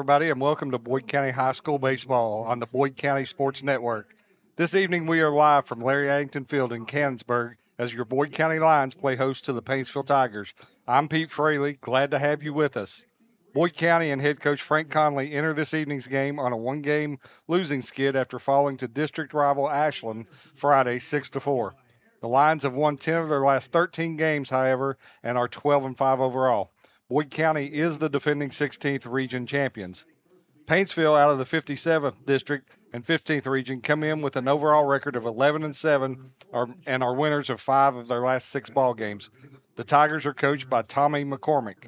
everybody, and welcome to Boyd County High School Baseball on the Boyd County Sports Network. This evening, we are live from Larry Addington Field in Canonsburg as your Boyd County Lions play host to the Paintsville Tigers. I'm Pete Fraley, glad to have you with us. Boyd County and head coach Frank Conley enter this evening's game on a one-game losing skid after falling to district rival Ashland Friday 6-4. The Lions have won 10 of their last 13 games, however, and are 12-5 overall. Boyd County is the defending 16th region champions. Paintsville, out of the 57th district and 15th region, come in with an overall record of 11-7 and are winners of 5 of their last 6 ball games. The Tigers are coached by Tommy McCormick.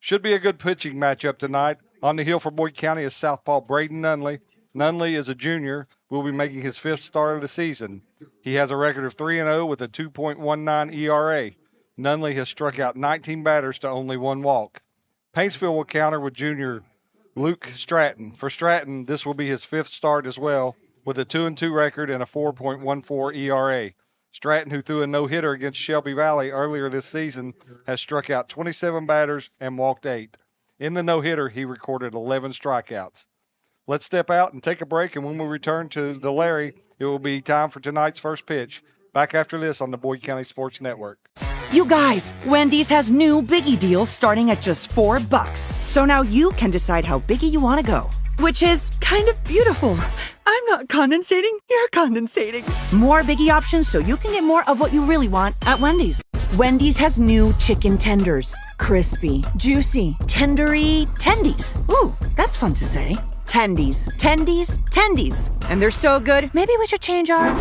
Should be a good pitching matchup tonight. On the hill for Boyd County is southpaw Braden Nunley. Nunley is a junior, will be making his 5th start of the season. He has a record of 3-0 with a 2.19 ERA. Nunley has struck out 19 batters to only 1 walk. Paintsville will counter with junior Luke Stratton. For Stratton, this will be his 5th start as well, with a 2-2 record and a 4.14 ERA. Stratton, who threw a no-hitter against Shelby Valley earlier this season, has struck out 27 batters and walked 8. In the no-hitter, he recorded 11 strikeouts. Let's step out and take a break, and when we return to the Larry, it will be time for tonight's first pitch. Back after this on the Boyd County Sports Network. You guys, Wendy's has new Biggie deals starting at just $4. So now you can decide how biggie you want to go, which is kind of beautiful. I'm not condensating, you're condensating. More Biggie options so you can get more of what you really want at Wendy's. Wendy's has new chicken tenders. Crispy, juicy, tendery tendies. Ooh, that's fun to say. Tendies, tendies, tendies. And they're so good, maybe we should change our...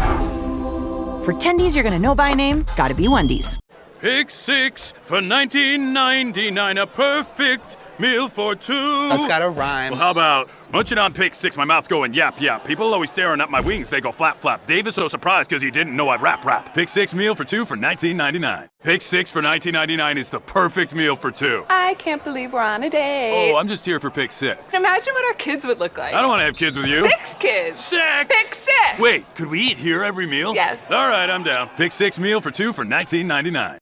For tendies you're gonna know by name, gotta be Wendy's. Pick 6 for $19.99, a perfect meal for 2. That's gotta rhyme. Well, how about munching on Pick 6, my mouth going yap yap. People always staring at my wings, they go flap flap. Dave is so surprised because he didn't know I'd rap. Pick 6 meal for 2 for $19.99. Pick 6 for $19.99 is the perfect meal for 2. I can't believe we're on a date. Oh, I'm just here for Pick 6. Imagine what our kids would look like. I don't want to have kids with you. 6 kids. 6! Pick 6! Wait, could we eat here every meal? Yes. All right, I'm down. Pick 6 meal for 2 for $19.99.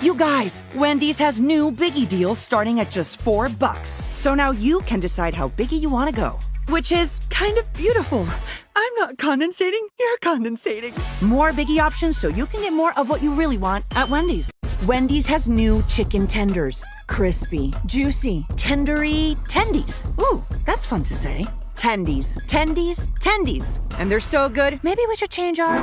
You guys, Wendy's has new Biggie deals starting at just $4. So now you can decide how biggie you want to go, which is kind of beautiful. I'm not condensating, you're condensating. More Biggie options so you can get more of what you really want at Wendy's. Wendy's has new chicken tenders. Crispy, juicy, tendery tendies. Ooh, that's fun to say. Tendies, tendies, tendies. And they're so good, maybe we should change our...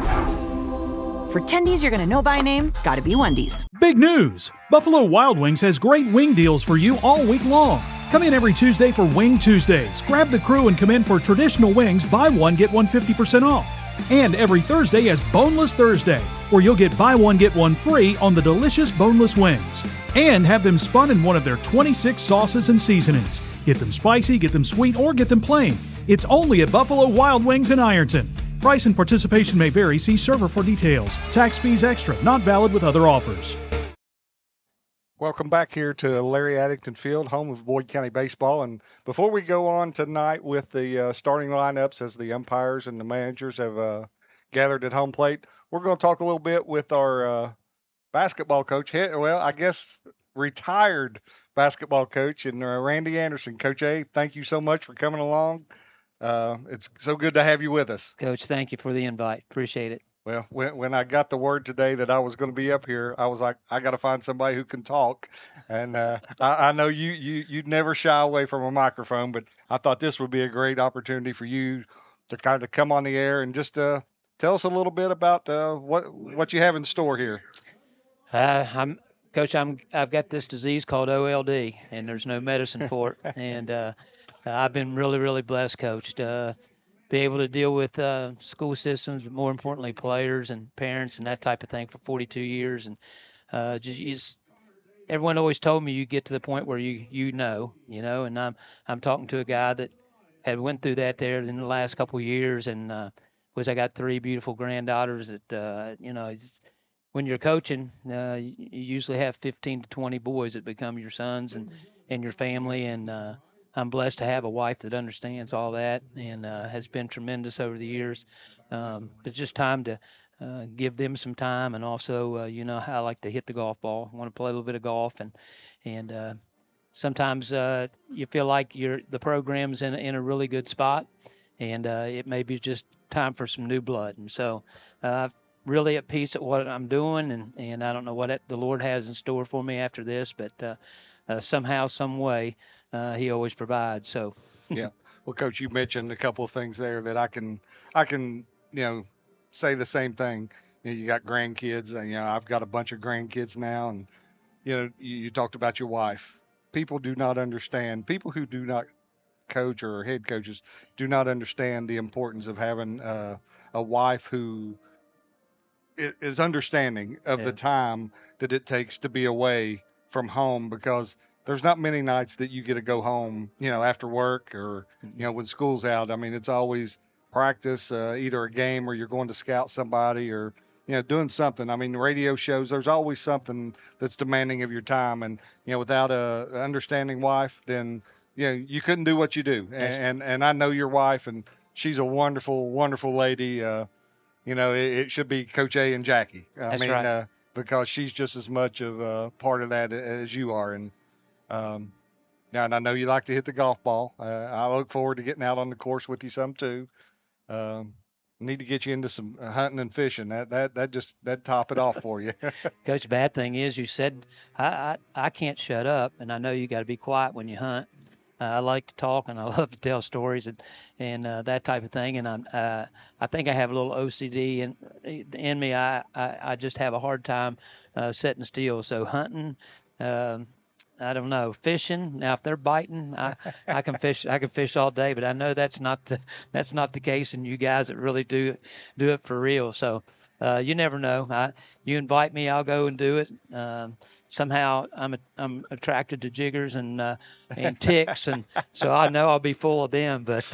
For tendies you're gonna know by name, gotta be Wendy's. Big news! Buffalo Wild Wings has great wing deals for you all week long. Come in every Tuesday for Wing Tuesdays. Grab the crew and come in for traditional wings, buy one, get one 50% off. And every Thursday is Boneless Thursday, where you'll get buy one, get one free on the delicious boneless wings. And have them spun in one of their 26 sauces and seasonings. Get them spicy, get them sweet, or get them plain. It's only at Buffalo Wild Wings in Ironton. Price and participation may vary. See server for details. Tax fees extra. Not valid with other offers. Welcome back here to Larry Addington Field, home of Boyd County Baseball. And before we go on tonight with the starting lineups as the umpires and the managers have gathered at home plate, we're going to talk a little bit with our basketball coach. Well, I guess retired basketball coach and Randy Anderson. Coach A, thank you so much for coming along. It's so good to have you with us. Coach, thank you for the invite. Appreciate it. Well, when I got the word today that I was going to be up here, I was like, I got to find somebody who can talk. And I know you'd never shy away from a microphone, but I thought this would be a great opportunity for you to kind of come on the air and just tell us a little bit about what you have in store here. Coach, I've got this disease called OLD, and there's no medicine for it. And I've been really, really blessed, Coach, to be able to deal with school systems, but more importantly, players and parents and that type of thing for 42 years. And everyone always told me you get to the point where you know, and I'm talking to a guy that had went through that there in the last couple of years, and I got 3 beautiful granddaughters that, when you're coaching, you usually have 15 to 20 boys that become your sons and your family, and I'm blessed to have a wife that understands all that and has been tremendous over the years. It's just time to give them some time, and also, how I like to hit the golf ball. I want to play a little bit of golf, and sometimes you feel like the program's in a really good spot, and it may be just time for some new blood. And so really at peace at what I'm doing, and I don't know what the Lord has in store for me after this, but somehow, some way, He always provides. So Yeah. Well, Coach, you mentioned a couple of things there that I can say the same thing. You got grandkids, and I've got a bunch of grandkids now, and you talked about your wife. People do not understand. People who do not coach or head coaches do not understand the importance of having a wife who is understanding of the yeah, time that it takes to be away from home, because there's not many nights that you get to go home, after work or, when school's out. I mean, it's always practice, either a game or you're going to scout somebody or, doing something. I mean, radio shows, there's always something that's demanding of your time. And, without a understanding wife, then, you couldn't do what you do. And I know your wife, and she's a wonderful, wonderful lady. It should be Coach A and Jackie. that's right. Because she's just as much of a part of that as you are. And and I know you like to hit the golf ball. I look forward to getting out on the course with you some too. Um, Need to get you into some hunting and fishing. That top it off for you. Coach, bad thing is you said I can't shut up, and I know you got to be quiet when you hunt. I like to talk and I love to tell stories and that type of thing. And I think I have a little OCD in me. I just have a hard time sitting still. So hunting, I don't know, fishing. Now if they're biting, I can fish. I can fish all day. But I know that's not the case. And you guys that really do it for real. So you never know. You invite me, I'll go and do it. Somehow I'm attracted to jiggers and ticks, and so I know I'll be full of them. But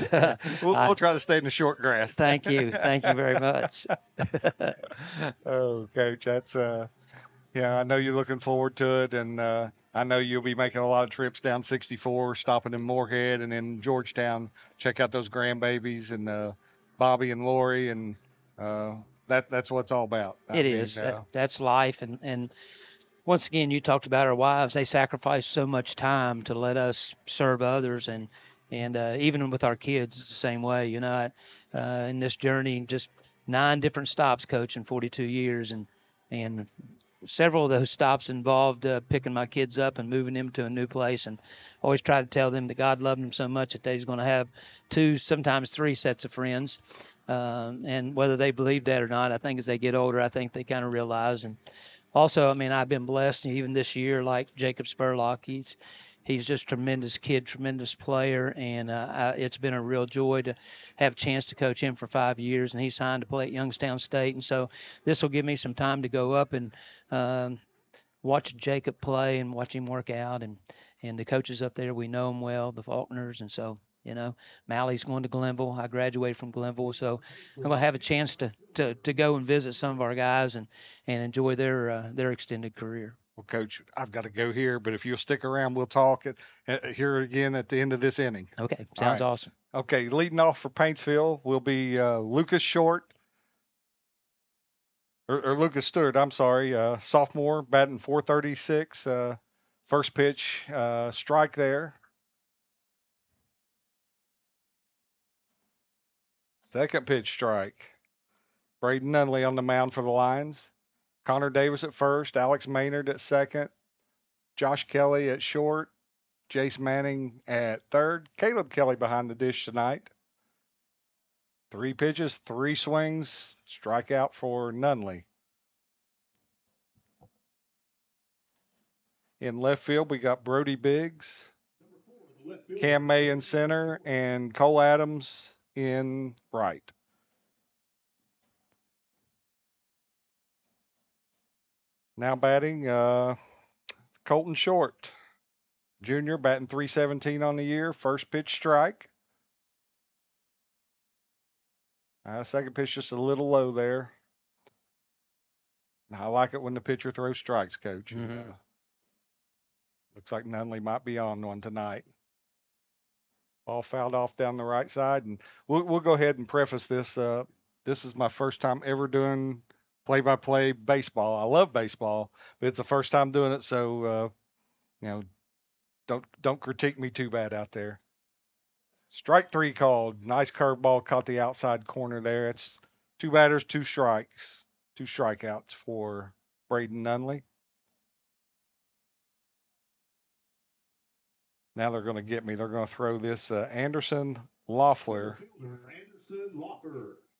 we'll try to stay in the short grass. Thank you very much. Oh, Coach, that's I know you're looking forward to it, and I know you'll be making a lot of trips down 64, stopping in Moorhead and in Georgetown. Check out those grandbabies and Bobby and Lori, and that's what it's all about. It is. That's life, and once again, you talked about our wives. They sacrifice so much time to let us serve others, and even with our kids, it's the same way. In this journey, just 9 different stops, Coach, in 42 years, and several of those stops involved picking my kids up and moving them to a new place, and always try to tell them that God loved them so much that they's going to have 2, sometimes 3 sets of friends. And whether they believe that or not, I think as they get older, I think they kind of realize. And also, I mean, I've been blessed even this year, like Jacob Spurlock. He's just a tremendous kid, tremendous player, and it's been a real joy to have a chance to coach him for 5 years. And he signed to play at Youngstown State, and so this will give me some time to go up and watch Jacob play and watch him work out. And the coaches up there, we know them well, the Faulkners, and so. Mally's going to Glenville. I graduated from Glenville, so I'm going to have a chance to go and visit some of our guys and enjoy their extended career. Well, Coach, I've got to go here, but if you'll stick around, we'll talk here again at the end of this inning. Okay, sounds awesome. Okay, leading off for Paintsville will be Lucas Short, or Lucas Stewart, I'm sorry, sophomore, batting .436. First pitch, strike there. Second pitch strike. Braden Nunley on the mound for the Lions. Connor Davis at first. Alex Maynard at second. Josh Kelly at short. Jace Manning at third. Caleb Kelly behind the dish tonight. 3 pitches, 3 swings. Strikeout for Nunley. In left field, we got Brody Biggs, Cam May in center, and Cole Adams in right. Now batting, Colton Short, junior, batting .317 on the year. First pitch strike. Second pitch just a little low there. I like it when the pitcher throws strikes, Coach. Mm-hmm. Looks like Nunley might be on one tonight. Ball fouled off down the right side, and we'll go ahead and preface this. This is my first time ever doing play-by-play baseball. I love baseball, but it's the first time doing it, so Don't critique me too bad out there. Strike 3 called. Nice curveball caught the outside corner there. It's 2 batters, 2 strikes, 2 strikeouts for Braden Nunley. Now they're going to get me. They're going to throw this Anderson Loeffler.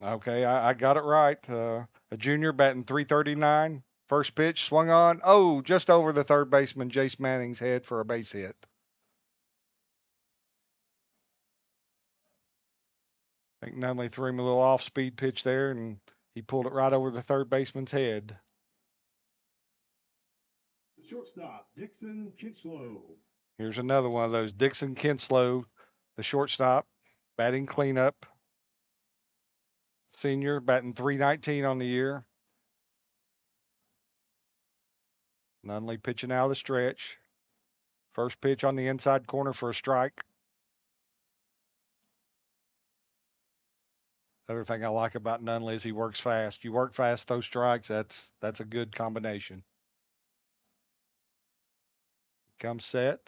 Okay, I got it right. A junior batting .339. First pitch swung on. Oh, just over the third baseman Jace Manning's head for a base hit. I think Nunley threw him a little off-speed pitch there, and he pulled it right over the third baseman's head. Shortstop, Dixon Kinslow. Here's another one of those. Dixon Kinslow, the shortstop, batting cleanup. Senior, batting .319 on the year. Nunley pitching out of the stretch. First pitch on the inside corner for a strike. Other thing I like about Nunley is he works fast. You work fast, those strikes, that's a good combination. Comes set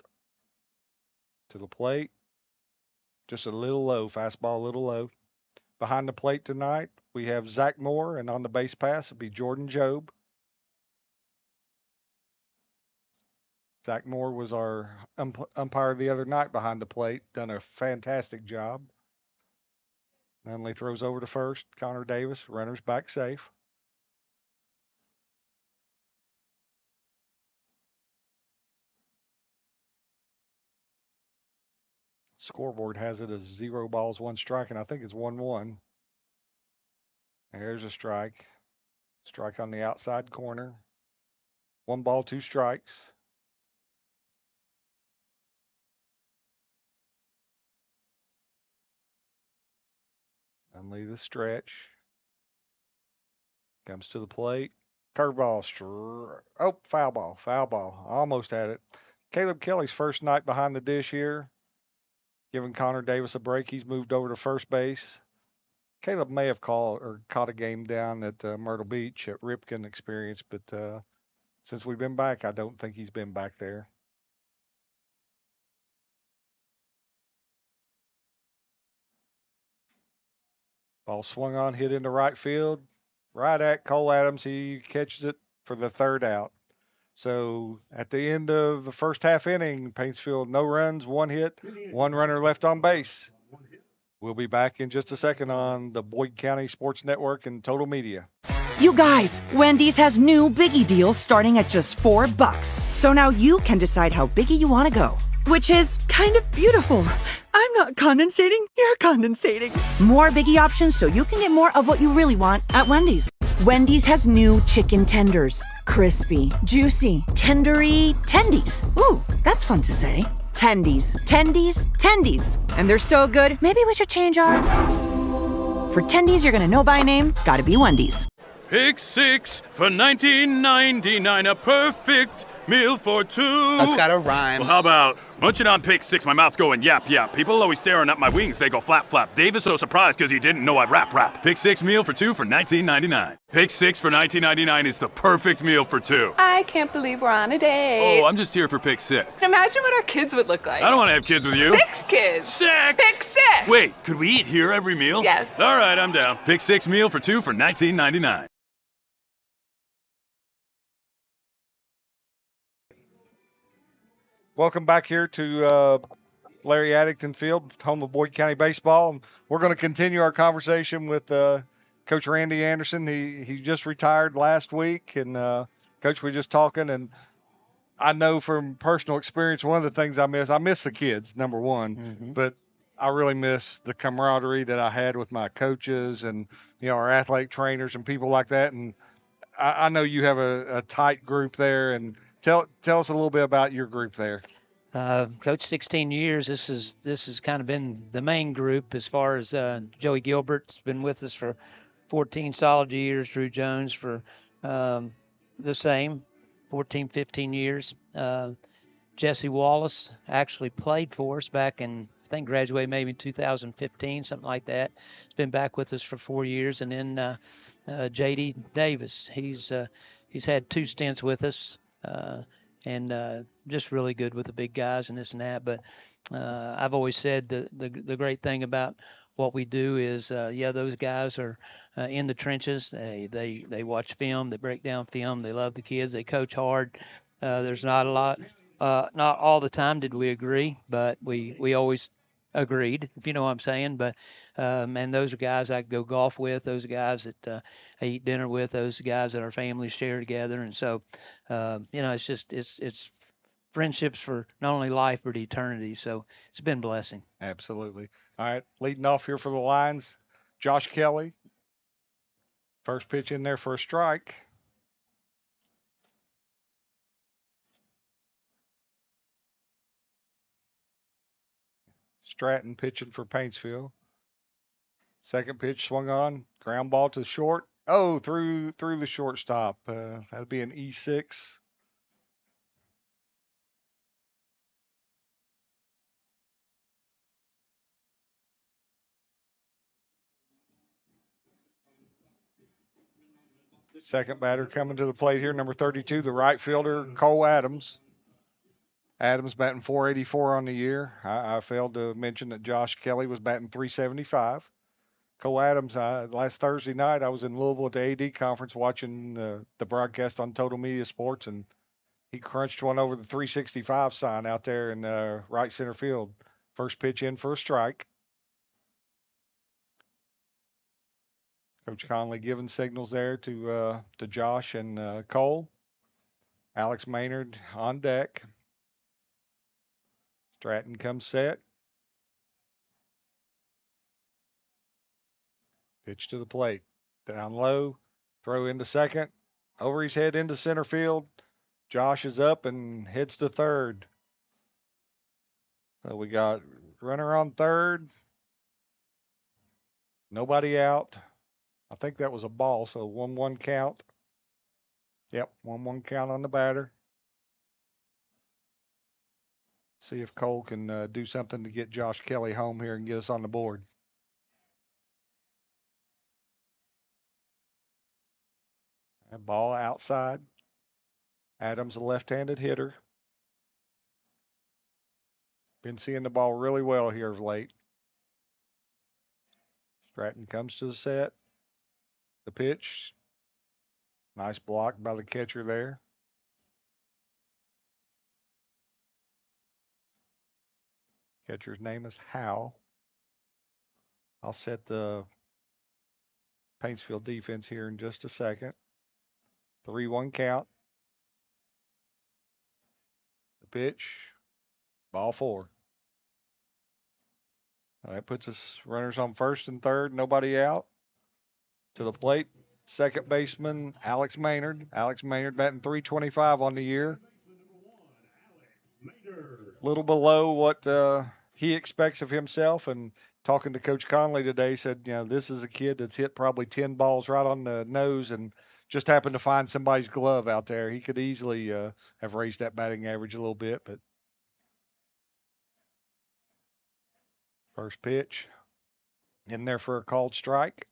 to the plate. Just a little low, fastball a little low. Behind the plate tonight, we have Zach Moore, and on the base pass, it'll be Jordan Jobe. Zach Moore was our umpire the other night behind the plate, done a fantastic job. Nunley throws over to first. Connor Davis, runners back safe. Scoreboard has it as 0 balls, 1 strike, and I think it's 1-1. There's a strike. Strike on the outside corner. 1 ball, 2 strikes. Nunley the stretch. Comes to the plate. Curveball. Oh, foul ball. Foul ball. Almost had it. Caleb Kelly's first night behind the dish here. Giving Connor Davis a break. He's moved over to first base. Caleb may have caught a game down at Myrtle Beach at Ripken Experience, but since we've been back, I don't think he's been back there. Ball swung on, hit into right field. Right at Cole Adams. He catches it for the 3rd out. So at the end of the first half inning, Paintsville, no runs, 1 hit, 1 runner left on base. We'll be back in just a second on the Boyd County Sports Network and Total Media. You guys, Wendy's has new Biggie deals starting at just $4. So now you can decide how biggie you want to go, which is kind of beautiful. I'm not condensating, you're condensating. More Biggie options so you can get more of what you really want at Wendy's. Wendy's has new chicken tenders. Crispy, juicy, tendery tendies. Ooh, that's fun to say. Tendies, tendies, tendies. And they're so good, maybe we should change our... For tendies you're gonna know by name, gotta be Wendy's. Pick 6 for $19.99, a perfect meal for 2. That's gotta rhyme. Well, how about munching on pick 6, my mouth going yap yap. People always staring at my wings, they go flap flap. Dave is so surprised because he didn't know I'd rap. Pick 6 meal for 2 for $19.99. Pick 6 for $19.99 is the perfect meal for 2. I can't believe we're on a date. Oh, I'm just here for pick 6. Imagine what our kids would look like. I don't want to have kids with you. 6 kids. 6! Pick 6! Wait, could we eat here every meal? Yes. All right, I'm down. Pick 6 meal for 2 for $19.99. Welcome back here to Larry Addington Field, home of Boyd County Baseball. We're going to continue our conversation with Coach Randy Anderson. He just retired last week, and Coach, we were just talking, and I know from personal experience, one of the things I miss the kids, number one, but I really miss the camaraderie that I had with my coaches and, our athletic trainers and people like that. And I know you have a tight group there, and tell us a little bit about your group there. Coach, 16 years. This has kind of been the main group as far as Joey Gilbert's been with us for 14 solid years. Drew Jones for the same 14, 15 years. Jesse Wallace actually played for us back in, I think, graduated maybe in 2015, something like that. He's been back with us for 4 years. And then J.D. Davis, he's had 2 stints with us. and just really good with the big guys and this and that. But I've always said the great thing about what we do is, yeah, those guys are in the trenches. They watch film, they break down film, they love the kids, they coach hard. There's not a lot, not all the time did we agree, but we always agreed, if you know what I'm saying. But and those are guys I go golf with. Those are guys that I eat dinner with. Those are guys that our families share together. And so, it's just it's friendships for not only life but eternity. So it's been a blessing. Absolutely. All right, leading off here for the Lions, Josh Kelly. First pitch in there for a strike. Stratton pitching for Paintsville. Second pitch swung on, ground ball to short. Oh, through the shortstop. That'd be an E6. Second batter coming to the plate here, number 32, the right fielder, Cole Adams. Adams batting 484 on the year. I failed to mention that Josh Kelly was batting 375. Cole Adams, last Thursday night, I was in Louisville at the AD conference watching the broadcast on Total Media Sports, and he crunched one over the 365 sign out there in right center field. First pitch in for a strike. Coach Conley giving signals there to Josh and Cole. Alex Maynard on deck. Stratton comes set. Pitch to the plate. Down low. Throw into second. Over his head into center field. Josh is up and heads to third. So we got runner on third. Nobody out. I think that was a ball, so 1-1 count. Yep, 1-1 count on the batter. See if Cole can do something to get Josh Kelly home here and get us on the board. And ball outside. Adams, a left-handed hitter. Been seeing the ball really well here of late. Stratton comes to the set. The pitch. Nice block by the catcher there. Catcher's name is Howe. I'll set the Paintsville defense here in just a second. 3-1 count. The pitch. Ball four. That puts us runners on first and third. Nobody out. To the plate. Second baseman, Alex Maynard. Alex Maynard batting 325 on the year. A little below what he expects of himself. And talking to Coach Conley today, said, this is a kid that's hit probably 10 balls right on the nose and just happened to find somebody's glove out there. He could easily have raised that batting average a little bit. But first pitch in there for a called strike.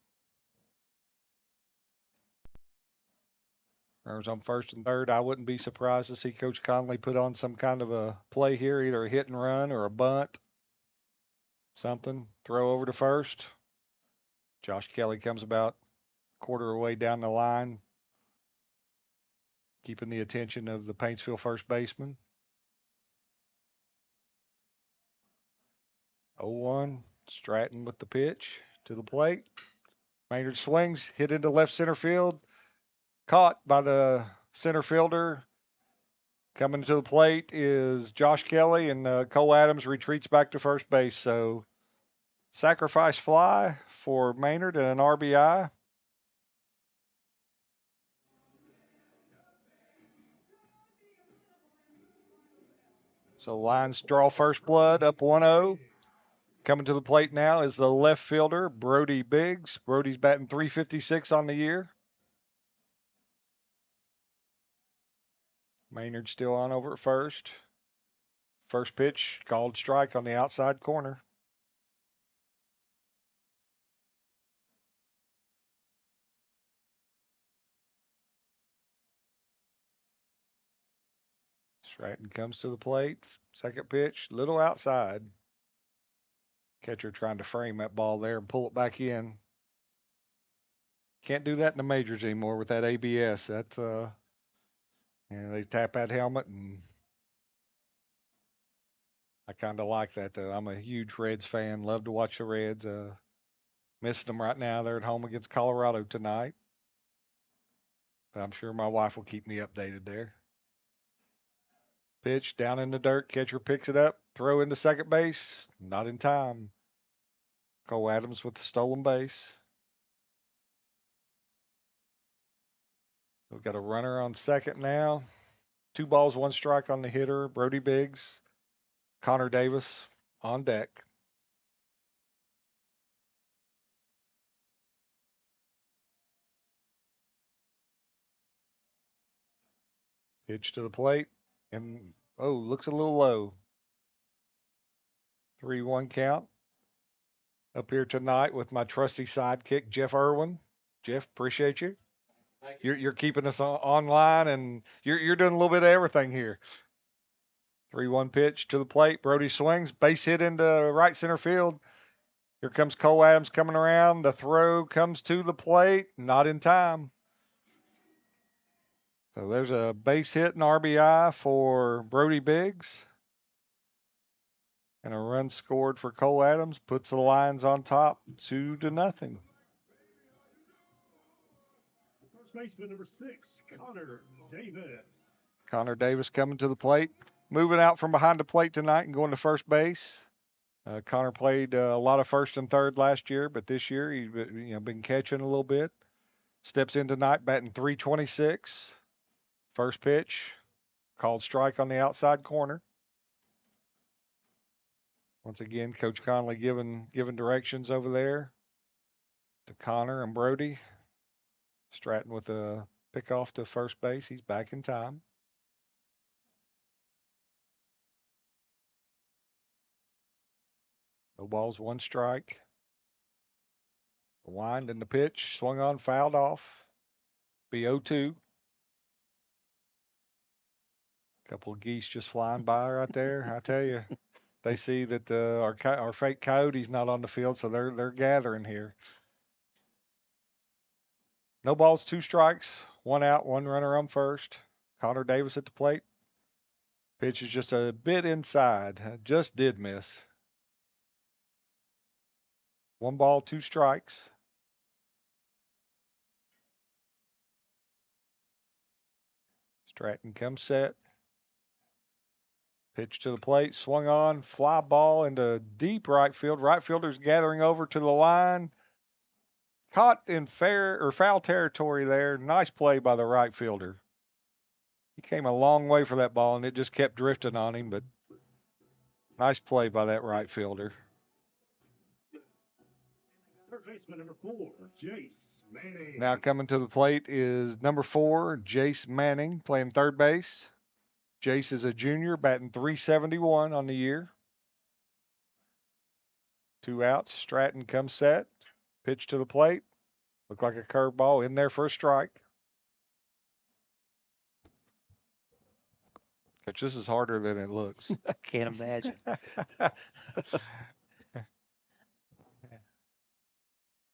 Runners on first and third. I wouldn't be surprised to see Coach Conley put on some kind of a play here, either a hit and run or a bunt. Something. Throw over to first. Josh Kelly comes about quarter of the way down the line, keeping the attention of the Paintsville first baseman. 0-1. Stratton with the pitch to the plate. Maynard swings, hit into left center field. Caught by the center fielder. Coming to the plate is Josh Kelly, and Cole Adams retreats back to first base. So sacrifice fly for Maynard and an RBI. So Lions draw first blood, up 1-0. Coming to the plate now is the left fielder, Brody Biggs. Brody's batting 356 on the year. Maynard still on over at first. First pitch, called strike on the outside corner. Stratton comes to the plate. Second pitch, little outside. Catcher trying to frame that ball there and pull it back in. Can't do that in the majors anymore with that ABS. That's they tap that helmet, and I kind of like that though. I'm a huge Reds fan. Love to watch the Reds. Missing them right now. They're at home against Colorado tonight. But I'm sure my wife will keep me updated there. Pitch down in the dirt. Catcher picks it up. Throw into second base. Not in time. Cole Adams with the stolen base. We've got a runner on second now. 2 balls, 1 strike on the hitter, Brody Biggs. Connor Davis on deck. Pitch to the plate. And, looks a little low. 3-1 count. Up here tonight with my trusty sidekick, Jeff Irwin. Jeff, appreciate you. You're keeping us online, and you're doing a little bit of everything here. 3-1 pitch to the plate. Brody swings. Base hit into right center field. Here comes Cole Adams coming around. The throw comes to the plate. Not in time. So there's a base hit and RBI for Brody Biggs. And a run scored for Cole Adams. Puts the Lions on top 2-0. First baseman number 6, Connor Davis. Connor Davis coming to the plate. Moving out from behind the plate tonight and going to first base. Connor played a lot of first and third last year, but this year he's been catching a little bit. Steps in tonight batting .326. First pitch, called strike on the outside corner. Once again, Coach Conley giving directions over there to Connor and Brody. Stratton with a pickoff to first base. He's back in time. No balls, 1 strike. The wind and the pitch, swung on, fouled off. Be 0-2. Couple of geese just flying by right there. I tell you, they see that our fake coyote's not on the field, so they're gathering here. No balls, 2 strikes, 1 out, 1 runner on first. Connor Davis at the plate. Pitch is just a bit inside. Just did miss. 1 ball, 2 strikes. Stratton comes set. Pitch to the plate, swung on, fly ball into deep right field. Right fielder's gathering over to the line. Caught in foul territory there. Nice play by the right fielder. He came a long way for that ball, and it just kept drifting on him, but nice play by that right fielder. Third baseman number 4, Jace Manning. Now coming to the plate is number 4, Jace Manning, playing third base. Jace is a junior, batting .371 on the year. 2 outs. Stratton comes set. Pitch to the plate. Looked like a curveball in there for a strike. Coach, this is harder than it looks. I can't imagine.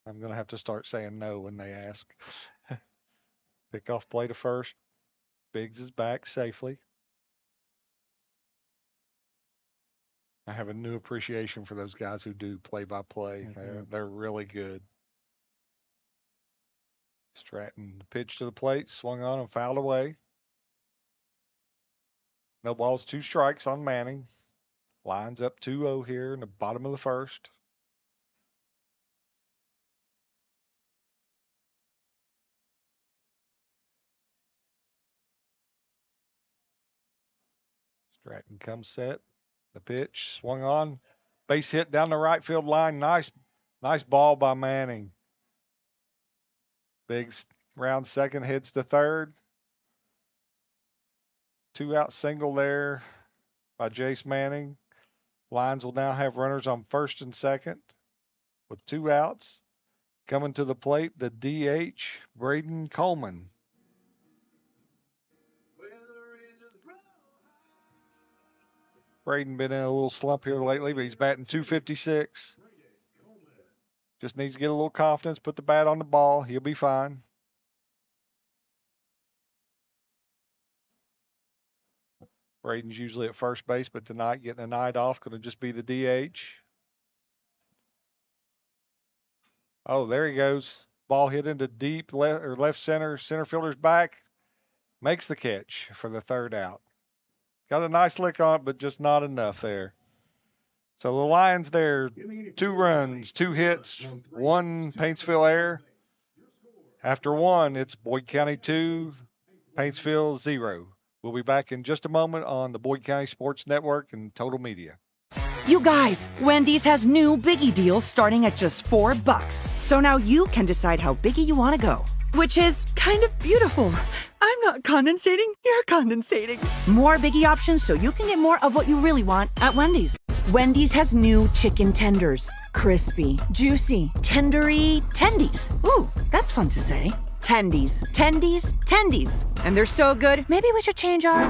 I'm going to have to start saying no when they ask. Pick off play to first. Biggs is back safely. I have a new appreciation for those guys who do play-by-play. They're really good. Stratton pitch to the plate, swung on and fouled away. No balls, 2 strikes on Manning. Lines up 2-0 here in the bottom of the first. Stratton comes set. The pitch swung on. Base hit down the right field line. Nice ball by Manning. Biggs round second, heads to third. 2 out single there by Jace Manning. Lions will now have runners on first and second with 2 outs. Coming to the plate, the DH, Braden Coleman. Braden been in a little slump here lately, but he's batting .256. Just needs to get a little confidence, put the bat on the ball. He'll be fine. Braden's usually at first base, but tonight getting a night off, going to just be the DH. Oh, there he goes. Ball hit into deep left center. Center fielder's back. Makes the catch for the third out. Got a nice lick on it, but just not enough there. So the Lions there, 2 runs, 2 hits, 1 Paintsville error. After 1, it's Boyd County 2, Paintsville 0. We'll be back in just a moment on the Boyd County Sports Network and Total Media. You guys, Wendy's has new biggie deals starting at just $4. So now you can decide how biggie you want to go, which is kind of beautiful. I'm not condensating, you're condensating. More biggie options so you can get more of what you really want at Wendy's. Wendy's has new chicken tenders. Crispy, juicy, tendery tendies. Ooh, that's fun to say. Tendies, tendies, tendies. And they're so good, maybe we should change our...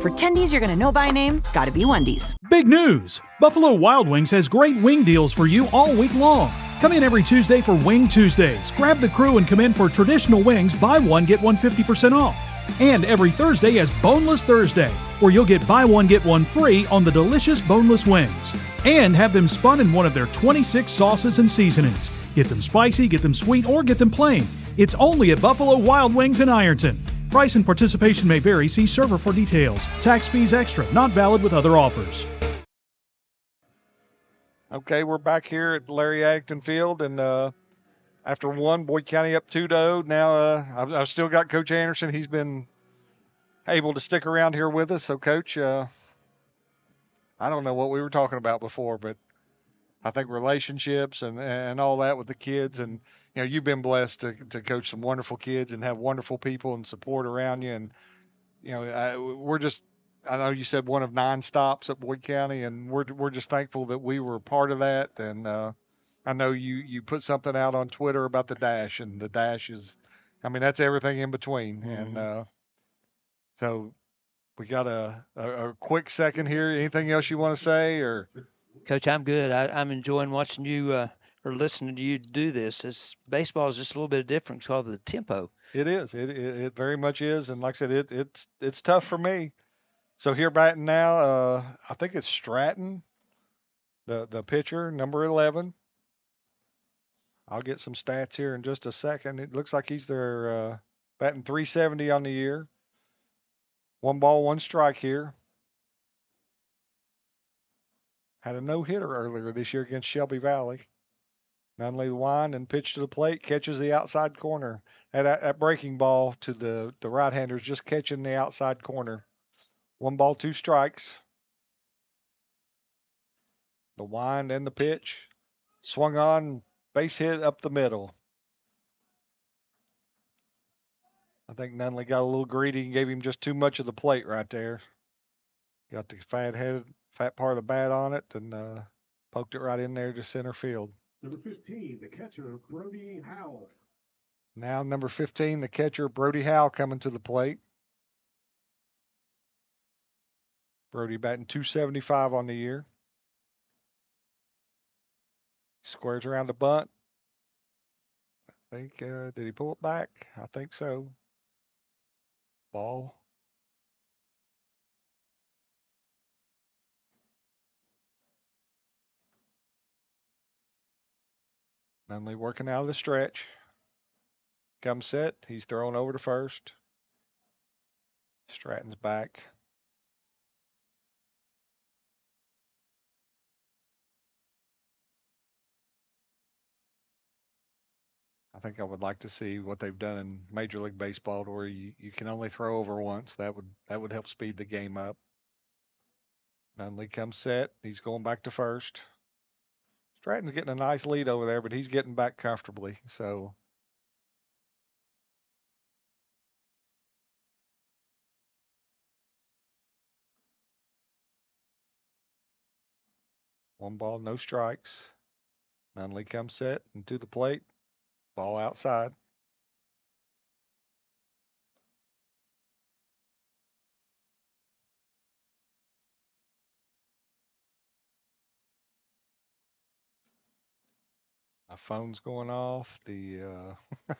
For tendies you're gonna know by name, gotta be Wendy's. Big news! Buffalo Wild Wings has great wing deals for you all week long. Come in every Tuesday for Wing Tuesdays. Grab the crew and come in for traditional wings, buy one, get one 50% off. And every Thursday is Boneless Thursday, where you'll get buy one, get one free on the delicious boneless wings. And have them spun in one of their 26 sauces and seasonings. Get them spicy, get them sweet, or get them plain. It's only at Buffalo Wild Wings in Ironton. Price and participation may vary. See server for details. Tax fees extra. Not valid with other offers. Okay, we're back here at Larry Acton Field, and after 1, Boyd County up 2-0. Now I've still got Coach Anderson. He's been able to stick around here with us. So, Coach, I don't know what we were talking about before, but I think relationships and all that with the kids, and you've been blessed to coach some wonderful kids and have wonderful people and support around you. And we're just, I know you said 1 of 9 stops at Boyd County, and we're just thankful that we were a part of that. And I know you put something out on Twitter about the dash, and the dash is, I mean, that's everything in between. Mm-hmm. And so we got a quick second here. Anything else you want to say, or? Coach, I'm good. I'm enjoying watching you or listening to you do this. Baseball is just a little bit different because of the tempo. It is. It very much is. And like I said, it's tough for me. So here batting now, I think it's Stratton, the pitcher, number 11. I'll get some stats here in just a second. It looks like he's their batting .370 on the year. 1 ball, 1 strike here. Had a no-hitter earlier this year against Shelby Valley. Nunley wind and pitch to the plate, catches the outside corner. That breaking ball to the right-hander is just catching the outside corner. 1 ball, 2 strikes. The wind and the pitch. Swung on, base hit up the middle. I think Nunley got a little greedy and gave him just too much of the plate right there. Got the fat part of the bat on it and poked it right in there to center field. Number 15, the catcher, Brody Howell. Now number 15, the catcher, Brody Howell, coming to the plate. Brody batting .275 on the year. Squares around the bunt. I think, did he pull it back? I think so. Ball. Nunley working out of the stretch. Comes set. He's thrown over to first. Stratton's back. I think I would like to see what they've done in Major League Baseball, to where you can only throw over once. That would help speed the game up. Nunley comes set. He's going back to first. Stratton's getting a nice lead over there, but he's getting back comfortably. So one ball, no strikes. Nunley comes set and to the plate. Ball outside. My phone's going off. The a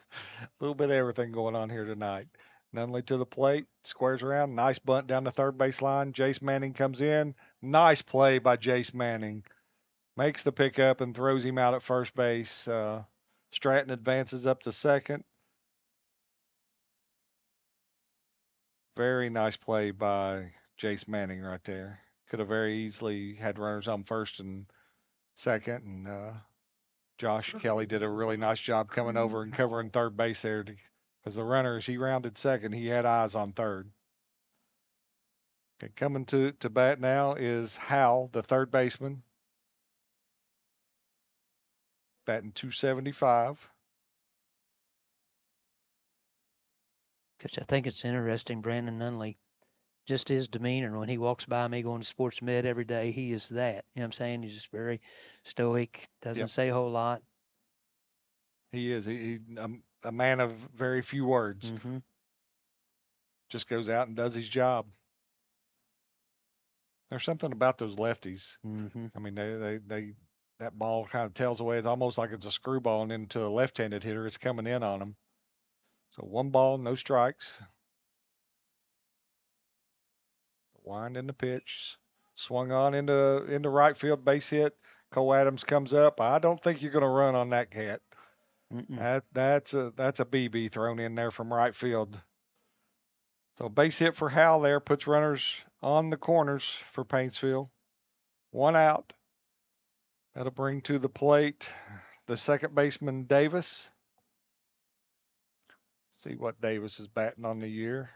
little bit of everything going on here tonight. Nunley to the plate, squares around, nice bunt down the third base line. Jace Manning comes in. Nice play by Jace Manning. Makes the pickup and throws him out at first base. Stratton advances up to second. Very nice play by Jace Manning right there. Could have very easily had runners on first and second, and Josh Kelly did a really nice job coming over and covering third base there because the runner, as he rounded second, he had eyes on third. Okay, coming to bat now is Hal, the third baseman, batting .275. Coach, I think it's interesting, Brandon Nunley, just his demeanor when he walks by me going to sports med every day, he is that. You know what I'm saying? He's just very stoic, doesn't say a whole lot. He is. He a man of very few words. Mm-hmm. Just goes out and does his job. There's something about those lefties. Mm-hmm. I mean, they that ball kind of tails away. It's almost like it's a screwball and into a left-handed hitter. It's coming in on them. So 1 ball, no strikes. Wind in the pitch. Swung on into right field, base hit. Cole Adams comes up. I don't think you're going to run on that cat. That's a BB thrown in there from right field. So base hit for Hal there, puts runners on the corners for Paintsville. 1 out. That'll bring to the plate the second baseman, Davis. See what Davis is batting on the year.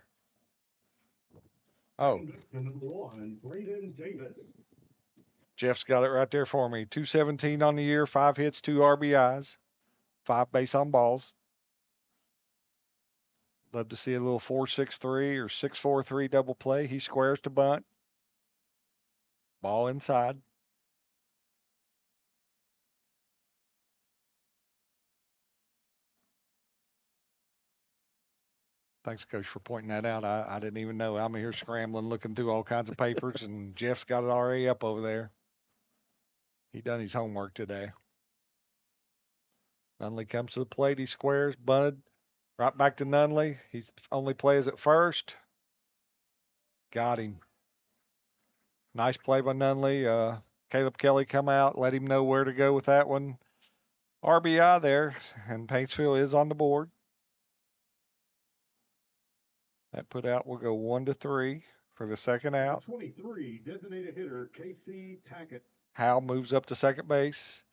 Oh, Number 1, Braden Davis. Jeff's got it right there for me. 217 on the year, 5 hits, 2 RBIs, 5 base on balls. Love to see a little 4-6-3 or 6-4-3 double play. He squares to bunt. Ball inside. Thanks, Coach, for pointing that out. I didn't even know. I'm here scrambling, looking through all kinds of papers, and Jeff's got it already up over there. He done his homework today. Nunley comes to the plate. He squares, bunted. Right back to Nunley. He only plays at first. Got him. Nice play by Nunley. Caleb Kelly come out, let him know where to go with that one. RBI there, and Paintsville is on the board. That put out will go 1-3 for the second out. 23, designated hitter, Casey Tackett. Hal moves up to second base.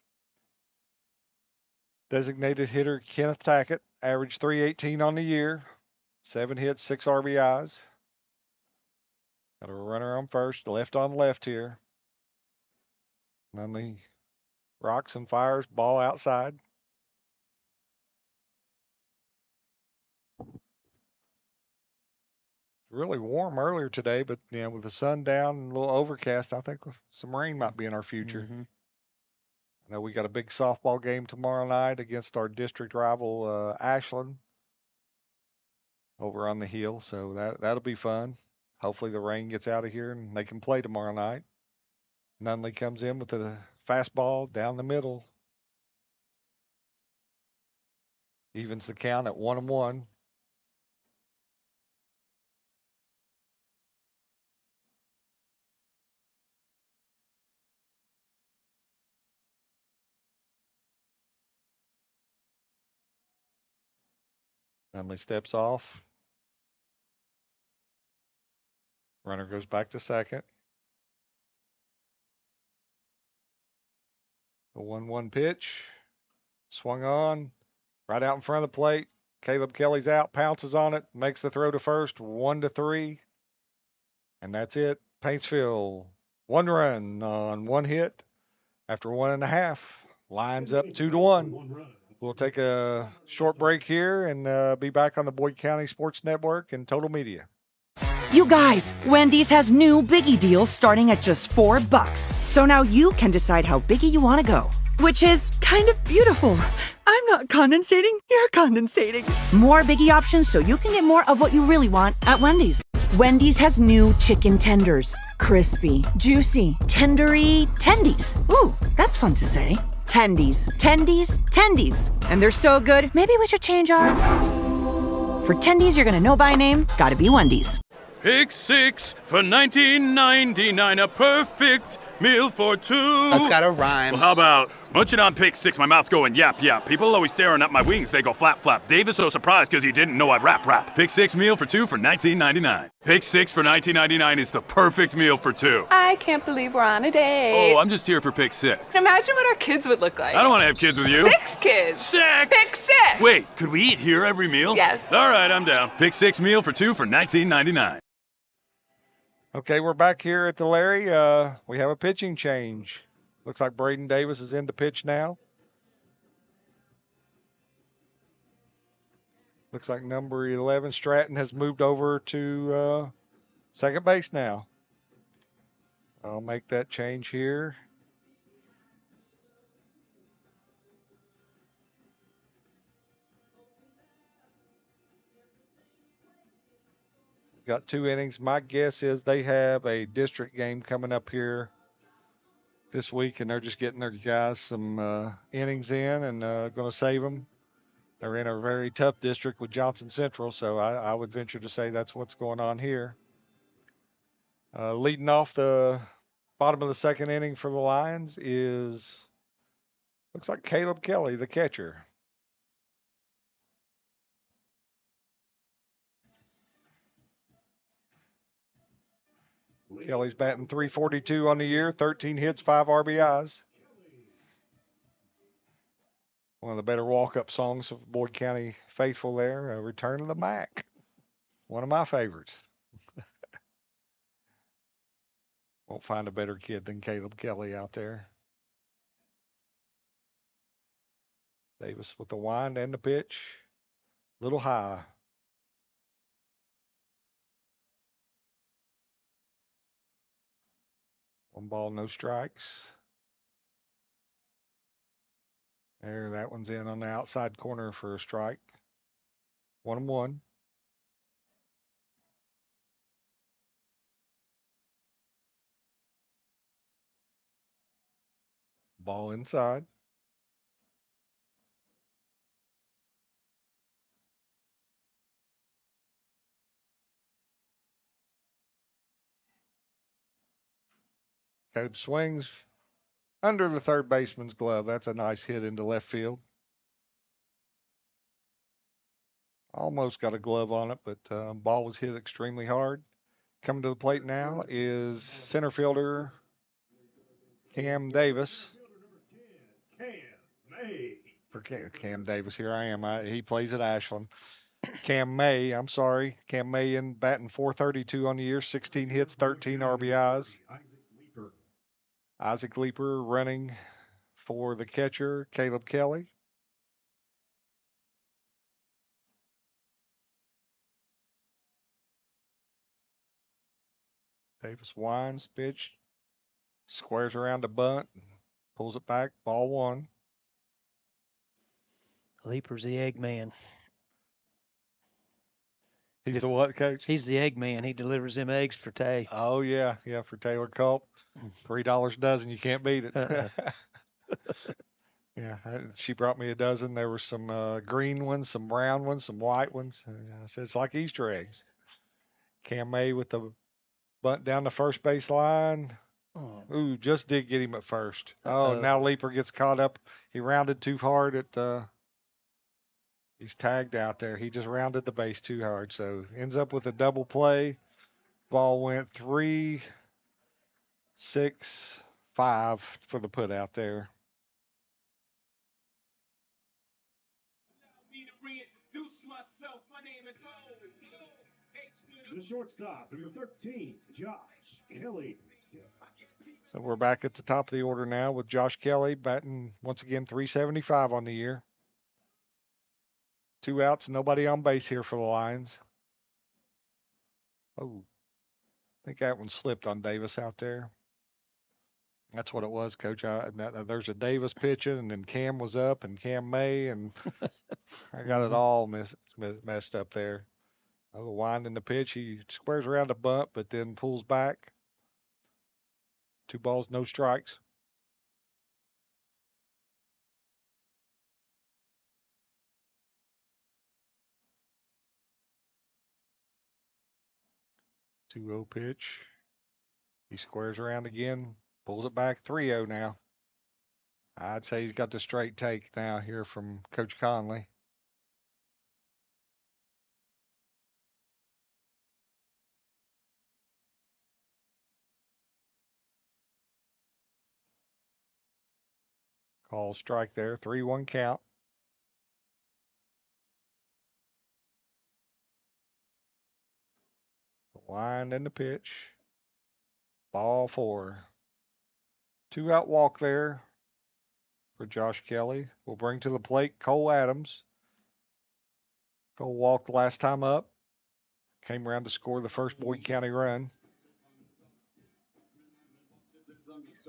Designated hitter Kenneth Tackett, averaged .318 on the year, 7 hits, 6 RBIs. Got a runner on first, left on left here. Nunley rocks and fires, ball outside. Really warm earlier today, but with the sun down and a little overcast, I think some rain might be in our future. Mm-hmm. I know we got a big softball game tomorrow night against our district rival Ashland over on the hill, so that'll be fun. Hopefully the rain gets out of here and they can play tomorrow night. Nunley comes in with a fastball down the middle. Evens the count at 1-1. Nunley steps off. Runner goes back to second. The 1-1 pitch. Swung on. Right out in front of the plate. Caleb Kelly's out, pounces on it, makes the throw to first, 1-3. And that's it. Paintsville, 1 run on 1 hit after 1.5. Lines up 2-1. We'll take a short break here and be back on the Boyd County Sports Network and Total Media. You guys, Wendy's has new Biggie deals starting at just $4. So now you can decide how biggie you want to go. Which is kind of beautiful. I'm not condensating, you're condensating. More Biggie options so you can get more of what you really want at Wendy's. Wendy's has new chicken tenders. Crispy, juicy, tendery tendies. Ooh, that's fun to say. Tendies, tendies, tendies. And they're so good, maybe we should change our... For tendies you're gonna know by name, gotta be Wendy's. Pick six for $19.99, a perfect meal for two. That's gotta rhyme. Well, how about munching on pick six, my mouth going yap yap. People always staring at my wings, they go flap flap. Dave is so surprised because he didn't know I'd rap. Pick six meal for two for $19.99. Pick six for $19.99 is the perfect meal for two. I can't believe we're on a date. Oh, I'm just here for pick six. Imagine what our kids would look like. I don't want to have kids with you. 6 kids. Six! Pick six. Wait, could we eat here every meal? Yes. All right, I'm down. Pick six meal for two for $19.99. Okay, we're back here at the Larry. We have a pitching change. Looks like Braden Davis is in to pitch now. Looks like number 11, Stratton, has moved over to second base now. I'll make that change here. Got 2 innings. My guess is they have a district game coming up here this week, and they're just getting their guys some innings in and going to save them. They're in a very tough district with Johnson Central, so I would venture to say that's what's going on here. Leading off the bottom of the second inning for the Lions looks like Caleb Kelly, the catcher. Kelly's batting .342 on the year, 13 hits, 5 RBIs. One of the better walk-up songs of Boyd County faithful there, Return of the Mac. One of my favorites. Won't find a better kid than Caleb Kelly out there. Davis with the wind and the pitch. Little high. One ball, no strikes. There, that one's in on the outside corner for a strike. 1-1. Ball inside. Coach swings under the third baseman's glove. That's a nice hit into left field. Almost got a glove on it, but ball was hit extremely hard. Coming to the plate now is center fielder Cam Davis. For Cam Davis, here I am. He plays at Ashland. Cam May, I'm sorry. Cam May in batting .432 on the year, 16 hits, 13 RBIs. Isaac Leeper running for the catcher, Caleb Kelly. Davis winds, pitch, squares around the bunt, pulls it back, ball 1. Leeper's the egg man. He's the what, Coach? He's the egg man. He delivers them eggs for Tay. Oh, yeah, for Taylor Culp. $3 a dozen, you can't beat it. Yeah, she brought me a dozen. There were some green ones, some brown ones, some white ones. I said, it's like Easter eggs. Cam May with the bunt down the first base line. Ooh, just did get him at first. Oh, now Leeper gets caught up. He rounded too hard at he's tagged out there. He just rounded the base too hard. So ends up with a double play. Ball went 3, 6, 5 for the put out there. The shortstop, number 13, Josh Kelly. So we're back at the top of the order now with Josh Kelly batting once again .375 on the year. 2 outs, nobody on base here for the Lions. Oh, I think that one slipped on Davis out there. That's what it was, Coach. There's a Davis pitching, and then Cam was up, and Cam May, and I got it all messed up there. The wind in the pitch, he squares around a bunt, but then pulls back. 2 balls, no strikes. 2-0 pitch. He squares around again, pulls it back. 3-0 now. I'd say he's got the straight take now here from Coach Conley. Call strike there. 3-1 count. The wind and the pitch. Ball 4. 2-out walk there for Josh Kelly. Will bring to the plate Cole Adams. Cole walked last time up. Came around to score the first Boyd County run.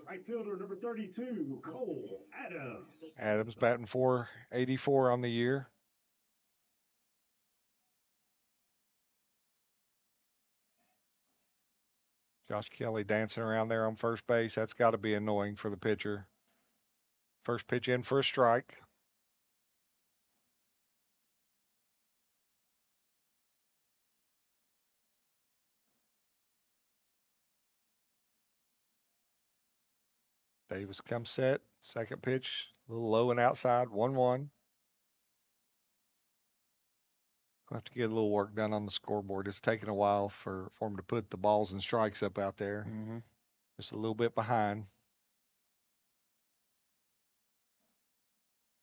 Right fielder number 32, Cole Adams. Adams batting .484 on the year. Josh Kelly dancing around there on first base. That's got to be annoying for the pitcher. First pitch in for a strike. Davis comes set. Second pitch, a little low and outside. 1-1. We'll have to get a little work done on the scoreboard. It's taking a while for him to put the balls and strikes up out there. Mm-hmm. Just a little bit behind.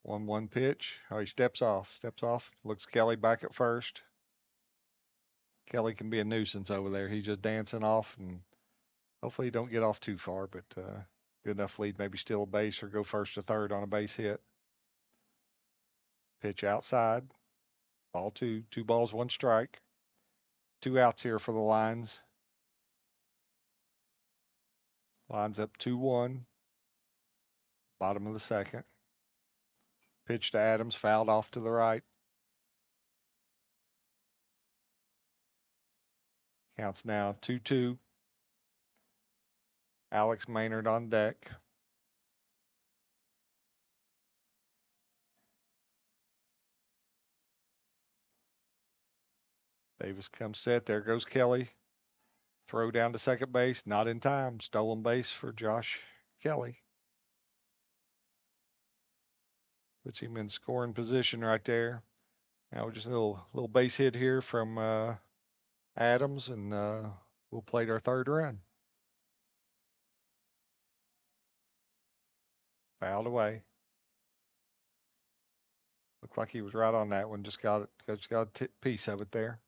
1-1 pitch. Oh, he steps off. Looks Kelly back at first. Kelly can be a nuisance over there. He's just dancing off, and hopefully he don't get off too far, but good enough lead, maybe steal a base or go first to third on a base hit. Pitch outside. Ball 2. 2 balls, 1 strike. 2 outs here for the Lions. Lions up 2-1. Bottom of the second. Pitch to Adams, fouled off to the right. Counts now 2-2. Alex Maynard on deck. Davis comes set. There goes Kelly. Throw down to second base. Not in time. Stolen base for Josh Kelly. Puts him in scoring position right there. Now just a little base hit here from Adams, and we'll plate our third run. Fouled away. Looked like he was right on that one. Just got a piece of it there.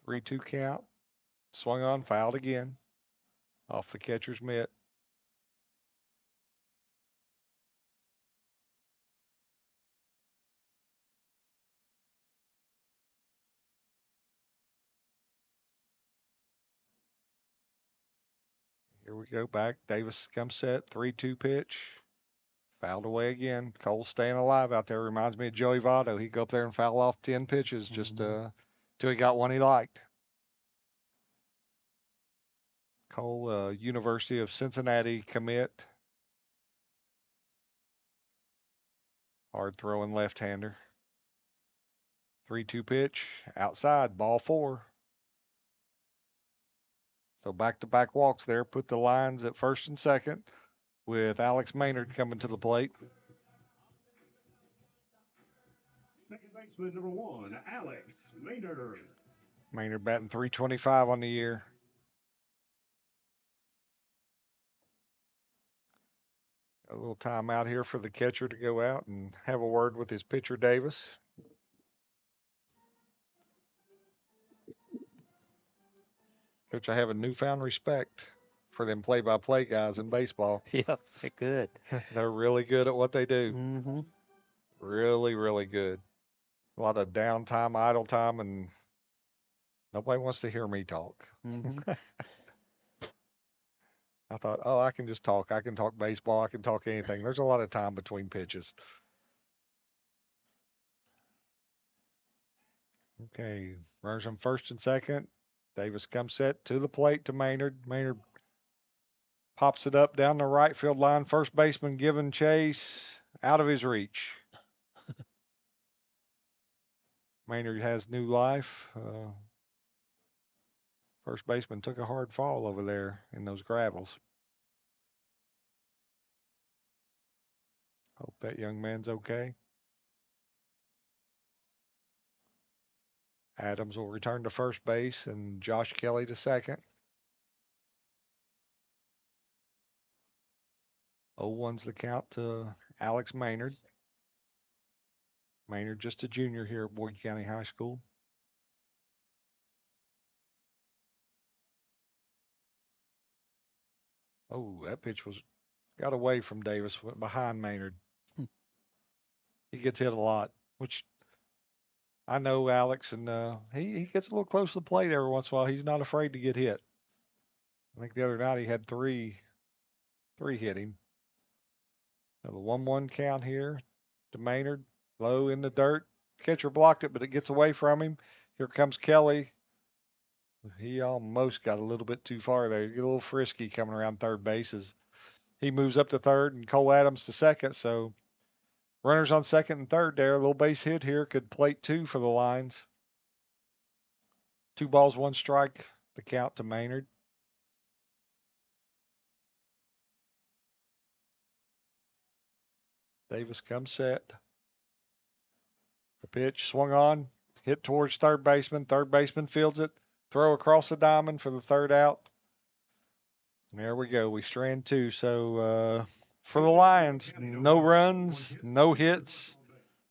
Three-two count. Swung on, fouled again. Off the catcher's mitt. Here we go back. Davis comes set. 3-2 pitch. Fouled away again. Cole staying alive out there. Reminds me of Joey Votto. He'd go up there and foul off 10 pitches just till he got one he liked. Cole, University of Cincinnati commit. Hard throwing left-hander. 3-2 pitch. Outside. Ball 4. So back-to-back walks there. Put the Lions at first and second with Alex Maynard coming to the plate. Second baseman number 1, Alex Maynard. Maynard batting .325 on the year. A little time out here for the catcher to go out and have a word with his pitcher, Davis. Coach, I have a newfound respect for them play-by-play guys in baseball. Yep, they're good. They're really good at what they do. Mm-hmm. Really, really good. A lot of downtime, idle time, and nobody wants to hear me talk. Mm-hmm. I thought, oh, I can just talk. I can talk baseball. I can talk anything. There's a lot of time between pitches. Okay, runners on first and second. Davis comes set to the plate to Maynard. Maynard Pops it up down the right field line. First baseman giving chase, out of his reach. Maynard has new life. First baseman took a hard fall over there in those gravels. Hope that young man's okay. Adams will return to first base and Josh Kelly to second. 0-1's the count to Alex Maynard. Maynard just a junior here at Boyd County High School. Oh, that pitch got away from Davis, went behind Maynard. He gets hit a lot, which I know Alex, and he gets a little close to the plate every once in a while. He's not afraid to get hit. I think the other night he had three hit him. Now the 1-1 count here to Maynard. Low in the dirt. Catcher blocked it, but it gets away from him. Here comes Kelly. He almost got a little bit too far there. Get a little frisky coming around third base as he moves up to third and Cole Adams to second. So runners on second and third there. A little base hit here could plate 2 for the Lions. 2 balls, 1 strike, the count to Maynard. Davis comes set. The pitch swung on, hit towards third baseman. Third baseman fields it. Throw across the diamond for the third out. And there we go. We strand 2. So for the Lions, no runs, no hits,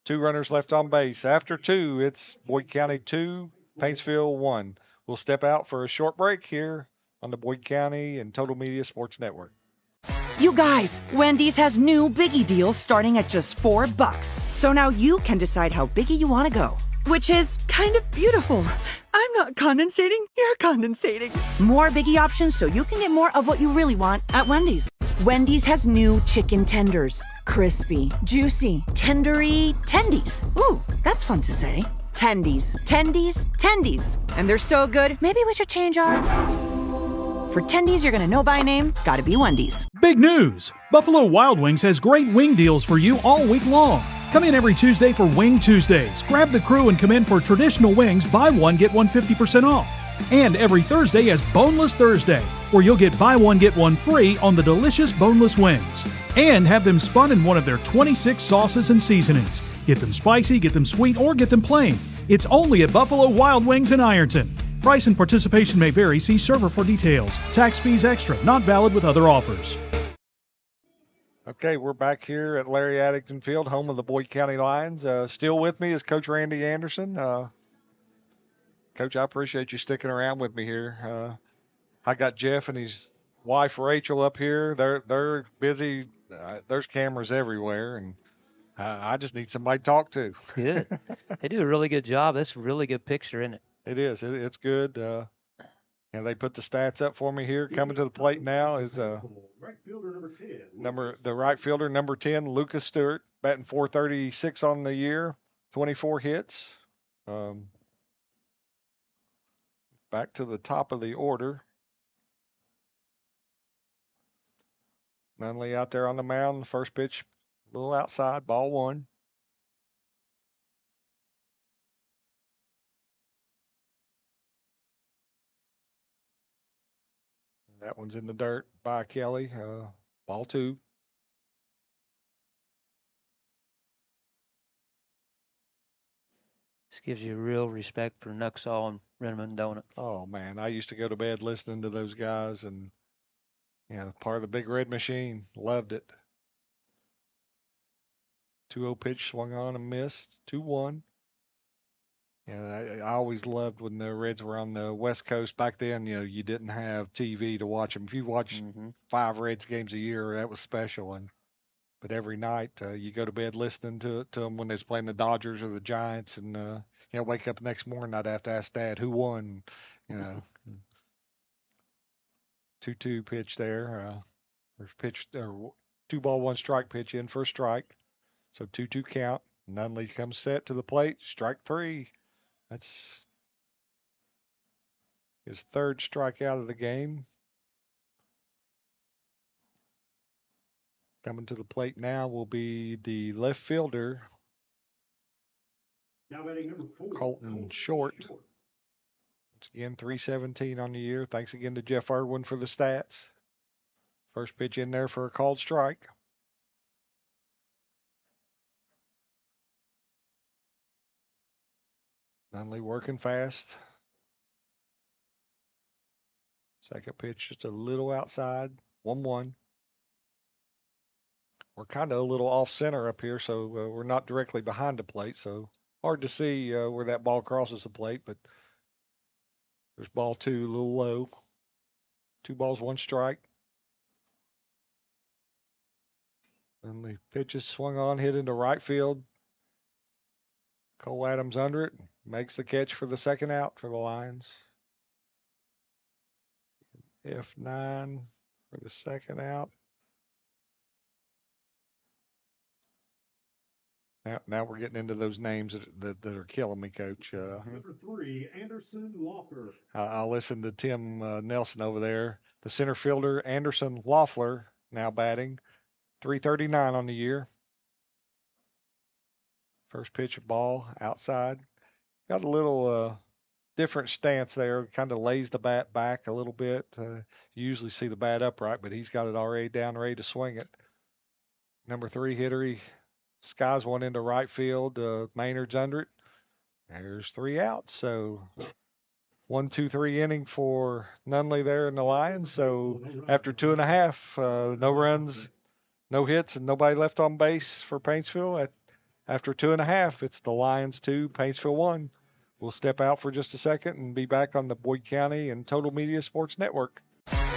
2 runners left on base. After 2, it's Boyd County 2, Paintsville 1. We'll step out for a short break here on the Boyd County and Total Media Sports Network. You guys, Wendy's has new Biggie deals starting at just $4. So now you can decide how biggie you want to go. Which is kind of beautiful. I'm not condensating, you're condensating. More Biggie options so you can get more of what you really want at Wendy's. Wendy's has new chicken tenders. Crispy, juicy, tendery, tendies. Ooh, that's fun to say. Tendies, tendies, tendies. And they're so good, maybe we should change our... For tendies you're gonna know by name, gotta be Wendy's. Big news! Buffalo Wild Wings has great wing deals for you all week long. Come in every Tuesday for Wing Tuesdays. Grab the crew and come in for traditional wings, buy one, get one 50% off. And every Thursday is Boneless Thursday, where you'll get buy one, get one free on the delicious boneless wings. And have them spun in one of their 26 sauces and seasonings. Get them spicy, get them sweet, or get them plain. It's only at Buffalo Wild Wings in Ironton. Price and participation may vary. See server for details. Tax fees extra. Not valid with other offers. Okay, we're back here at Larry Addington Field, home of the Boyd County Lions. Still with me is Coach Randy Anderson. Coach, I appreciate you sticking around with me here. I got Jeff and his wife Rachel up here. They're busy. There's cameras everywhere, and I just need somebody to talk to. Good. They do a really good job. That's a really good picture, isn't it? It is. It's good. And they put the stats up for me here. Coming to the plate now is Right fielder number 10. the right fielder, number 10, Lucas Stewart, batting .436 on the year, 24 hits. Back to the top of the order. Nunley out there on the mound. First pitch, a little outside, ball 1. That one's in the dirt by Kelly. Ball 2. This gives you real respect for Nuxall and Renneman, don't it? Oh, man. I used to go to bed listening to those guys and, part of the Big Red Machine. Loved it. 2-0 pitch swung on and missed. 2-1. I always loved when the Reds were on the West Coast. Back then, you didn't have TV to watch them. If you watched 5 Reds games a year, that was special. But every night, you go to bed listening to them when they was playing the Dodgers or the Giants, and wake up the next morning, I'd have to ask Dad who won. 2-2 pitch there. Pitch 2 ball 1 strike pitch in for a strike. So 2-2 count. Nunley comes set to the plate. Strike 3. That's his 3rd strikeout of the game. Coming to the plate now will be the left fielder, Now batting number 4, Colton Short. Once again, 317 on the year. Thanks again to Jeff Irwin for the stats. First pitch in there for a called strike. Nunley working fast. Second pitch just a little outside. 1-1. We're kind of a little off center up here, so we're not directly behind the plate, so hard to see where that ball crosses the plate, but there's ball 2, a little low. 2 balls, 1 strike. And the pitch is swung on, hit into right field. Cole Adams under it, makes the catch for the second out for the Lions. F9 for the second out. Now we're getting into those names that are killing me, Coach. number 3, Anderson Loeffler. I'll listen to Tim Nelson over there. The center fielder, Anderson Loeffler, now batting. 339 on the year. First pitch of ball outside. Got a little different stance there. Kind of lays the bat back a little bit. You usually see the bat upright, but he's got it already down, ready to swing it. Number 3 hitter, he skies one into right field. Maynard's under it. There's 3 outs. So 1, 2, 3 inning for Nunley there in the Lions. So after 2.5, no runs, no hits, and nobody left on base for Paintsville. After 2.5, it's the Lions 2, Paintsville 1. We'll step out for just a second and be back on the Boyd County and Total Media Sports Network.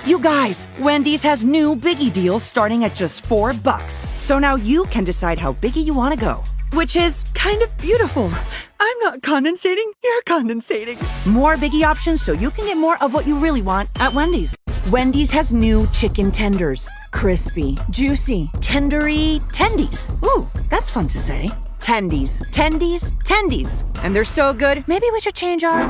You guys, Wendy's has new Biggie deals starting at just $4. So now you can decide how biggie you want to go, which is kind of beautiful. I'm not condensating, you're condensating. More Biggie options so you can get more of what you really want at Wendy's. Wendy's has new chicken tenders. Crispy, juicy, tendery tendies. Ooh, that's fun to say. Tendies, tendies, tendies. And they're so good, maybe we should change our...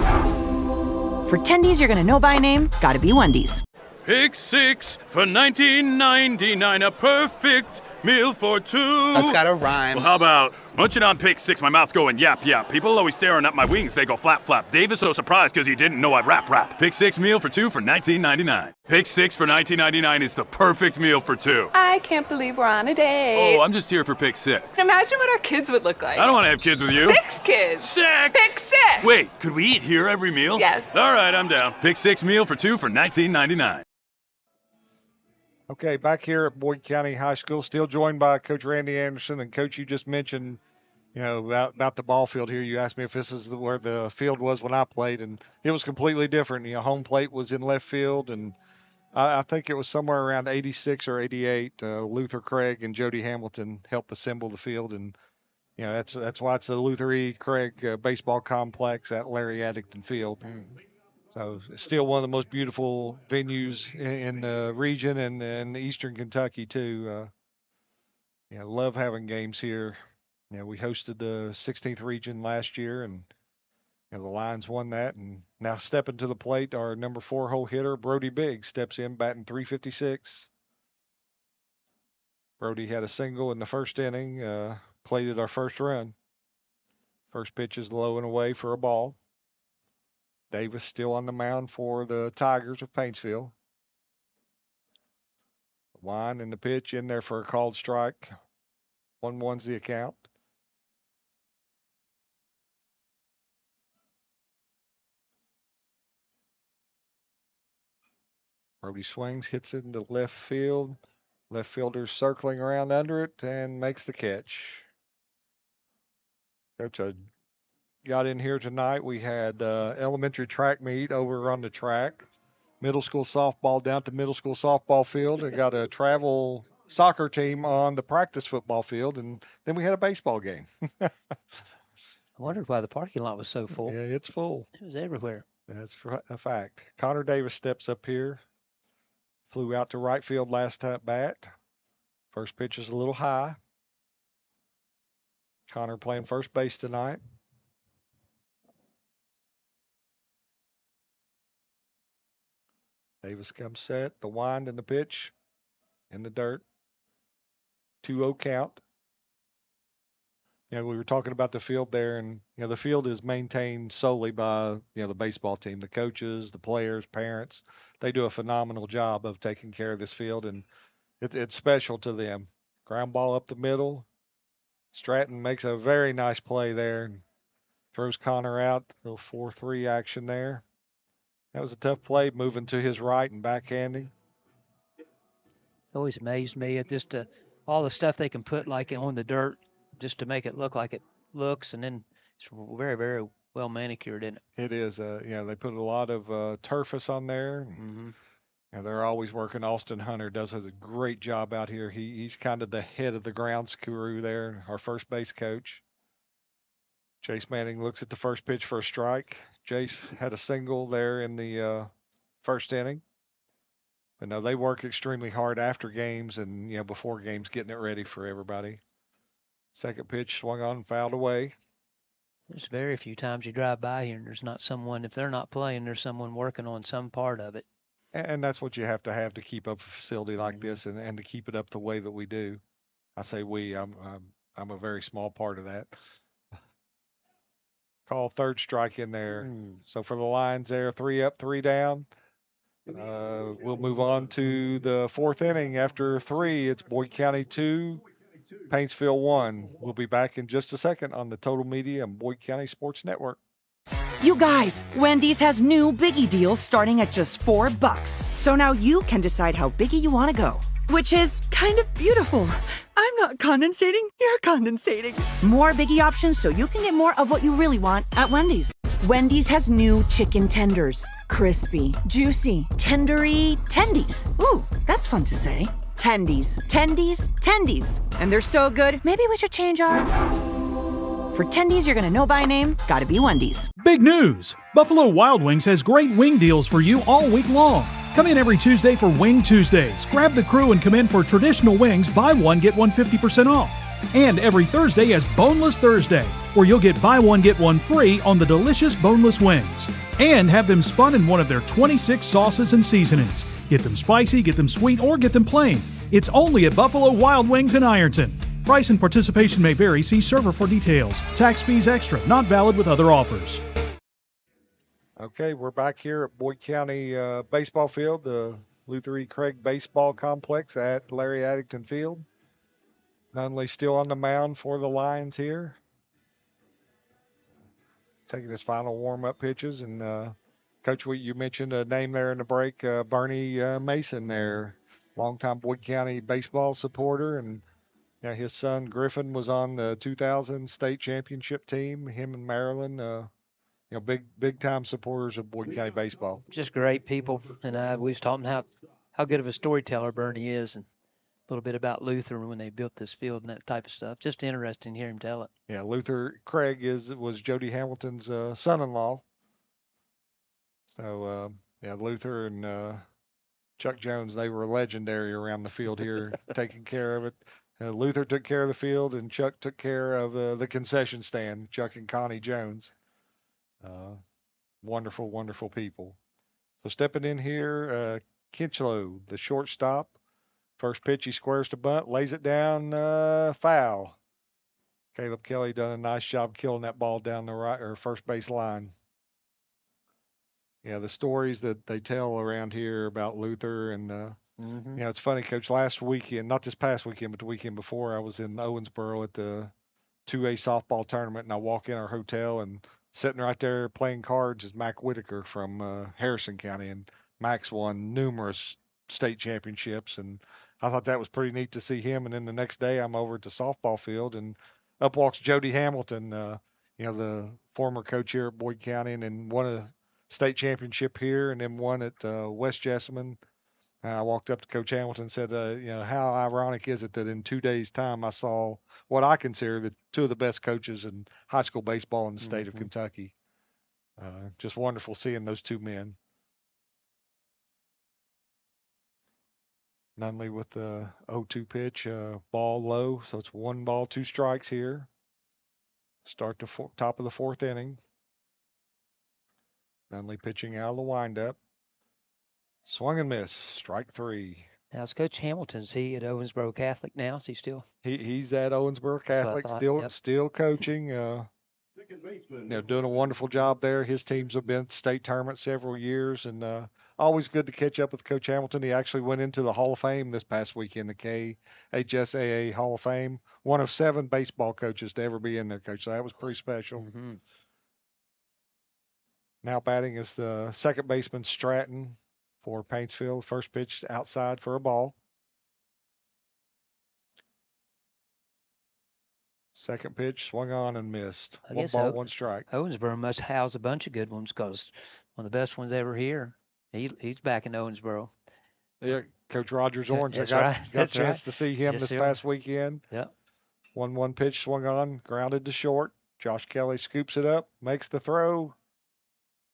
For tendies you're gonna know by name, gotta be Wendy's. Pick 6 for $19.99, a perfect meal for 2. That's gotta rhyme. Well, how about munching on pick 6, my mouth going yap yap. People always staring at my wings, they go flap flap. Dave is so surprised because he didn't know I'd rap. Pick 6 meal for 2 for $19.99. Pick 6 for $19.99 is the perfect meal for 2. I can't believe we're on a date. Oh, I'm just here for pick 6. Imagine what our kids would look like. I don't want to have kids with you. 6 kids. 6! Pick 6! Wait, could we eat here every meal? Yes. All right, I'm down. Pick 6 meal for 2 for $19.99. Okay, back here at Boyd County High School, still joined by Coach Randy Anderson. And Coach, you just mentioned, about the ball field here. You asked me if this is where the field was when I played, and it was completely different. Home plate was in left field, and I think it was somewhere around 86 or 88. Luther Craig and Jody Hamilton helped assemble the field, and that's why it's the Luther E. Craig baseball complex at Larry Addington Field. So it's still one of the most beautiful venues in the region and in eastern Kentucky too. Love having games here. We hosted the 16th region last year, and the Lions won that. And now stepping to the plate, our number 4 hole hitter, Brody Biggs, steps in batting .356. Brody had a single in the first inning, plated our first run. First pitch is low and away for a ball. Davis still on the mound for the Tigers of Paintsville. Wine and the pitch in there for a called strike. 1-1's the account. Brody swings, hits it into left field. Left fielder circling around under it and makes the catch. Coach, I got in here tonight. We had elementary track meet over on the track. Middle school softball down at the middle school softball field. And got a travel soccer team on the practice football field. And then we had a baseball game. I wondered why the parking lot was so full. Yeah, it's full. It was everywhere. That's a fact. Connor Davis steps up here. Flew out to right field last at bat. First pitch is a little high. Connor playing first base tonight. Davis comes set. The wind and the pitch in the dirt. 2-0 count. We were talking about the field there, and the field is maintained solely by the baseball team, the coaches, the players, parents. They do a phenomenal job of taking care of this field, and it's special to them. Ground ball up the middle. Stratton makes a very nice play there and throws Connor out. Little 4-3 action there. That was a tough play, moving to his right and backhanding. Always amazed me at just all the stuff they can put like on the dirt just to make it look like it looks, and then it's very, very well manicured, isn't it? It is. They put a lot of turfus on there. Mm-hmm. They're always working. Austin Hunter does a great job out here. He's kind of the head of the grounds crew there, our first base coach. Chase Manning looks at the first pitch for a strike. Jace had a single there in the first inning. But no, they work extremely hard after games and before games, getting it ready for everybody. Second pitch swung on and fouled away. There's very few times you drive by here and there's not someone, if they're not playing, there's someone working on some part of it. And that's what you have to keep up a facility like this and to keep it up the way that we do. I say we, I'm a very small part of that. Call third strike in there. So for the Lions there, 3 up, 3 down. We'll move on to the fourth inning. After 3, it's Boyd County 2, Paintsville 1. We'll be back in just a second on the Total Media and Boyd County Sports Network. You guys, Wendy's has new Biggie deals starting at just $4. So now you can decide how biggie you want to go. Which is kind of beautiful. I'm not condensating, you're condensating. More Biggie options so you can get more of what you really want at Wendy's. Wendy's has new chicken tenders. Crispy, juicy, tendery, tendies. Ooh, that's fun to say. Tendies, tendies, tendies. And they're so good, maybe we should change our... For tendies you're gonna know by name, gotta be Wendy's. Big news! Buffalo Wild Wings has great wing deals for you all week long. Come in every Tuesday for Wing Tuesdays. Grab the crew and come in for traditional wings, buy one, get one 50% off. And every Thursday is Boneless Thursday, where you'll get buy one, get one free on the delicious boneless wings. And have them spun in one of their 26 sauces and seasonings. Get them spicy, get them sweet, or get them plain. It's only at Buffalo Wild Wings in Ironton. Price and participation may vary. See server for details. Tax fees extra. Not valid with other offers. Okay, we're back here at Boyd County Baseball Field, the Luther E. Craig Baseball Complex at Larry Addington Field. Nunley still on the mound for the Lions here. Taking his final warm-up pitches. And, Coach, you mentioned a name there in the break, Bernie Mason there, longtime Boyd County baseball supporter. And his son Griffin was on the 2000 state championship team, him and Maryland. Big time supporters of Boyd County baseball. Just great people, and we was talking how good of a storyteller Bernie is, and a little bit about Luther when they built this field and that type of stuff. Just interesting to hear him tell it. Yeah, Luther Craig was Jody Hamilton's son-in-law. So Luther and Chuck Jones, they were legendary around the field here, taking care of it. Luther took care of the field, and Chuck took care of the concession stand. Chuck and Connie Jones. Wonderful, wonderful people. So stepping in here, Kinchlow, the shortstop. First pitch, he squares to bunt, lays it down, foul. Caleb Kelly done a nice job killing that ball down the right or first base line. Yeah, the stories that they tell around here about Luther and it's funny, Coach. Last weekend, not this past weekend, but the weekend before, I was in Owensboro at the 2A softball tournament, and I walk in our hotel and sitting right there playing cards is Mac Whitaker from Harrison County, and Mac's won numerous state championships, and I thought that was pretty neat to see him. And then the next day, I'm over at the softball field, and up walks Jody Hamilton, the former coach here at Boyd County, and then won a state championship here, and then won at West Jessamine. I walked up to Coach Hamilton and said, how ironic is it that in 2 days' time I saw what I consider the two of the best coaches in high school baseball in the state of Kentucky. Just wonderful seeing those two men. Nunley with the 0-2 pitch, ball low, so it's 1 ball, 2 strikes here. Start the top of the fourth inning. Nunley pitching out of the windup. Swung and missed, strike 3. How's Coach Hamilton? Is he at Owensboro Catholic now? Is he still? He's at Owensboro Catholic, thought, still yep. still coaching. Doing a wonderful job there. His teams have been to state tournament several years, and always good to catch up with Coach Hamilton. He actually went into the Hall of Fame this past weekend, the KHSAA Hall of Fame. One of 7 baseball coaches to ever be in there, Coach. So that was pretty special. Mm-hmm. Now batting is the second baseman Stratton for Paintsville. First pitch outside for a ball. Second pitch swung on and missed. I One guess ball, one strike. Owensboro must house a bunch of good ones because one of the best ones ever here. He's back in Owensboro. Yeah, Coach Rogers Orange. That's I got right. a That's chance right. to see him Yes, this sir. past weekend. Yep. 1-1 pitch swung on, grounded to short. Josh Kelly scoops it up, makes the throw.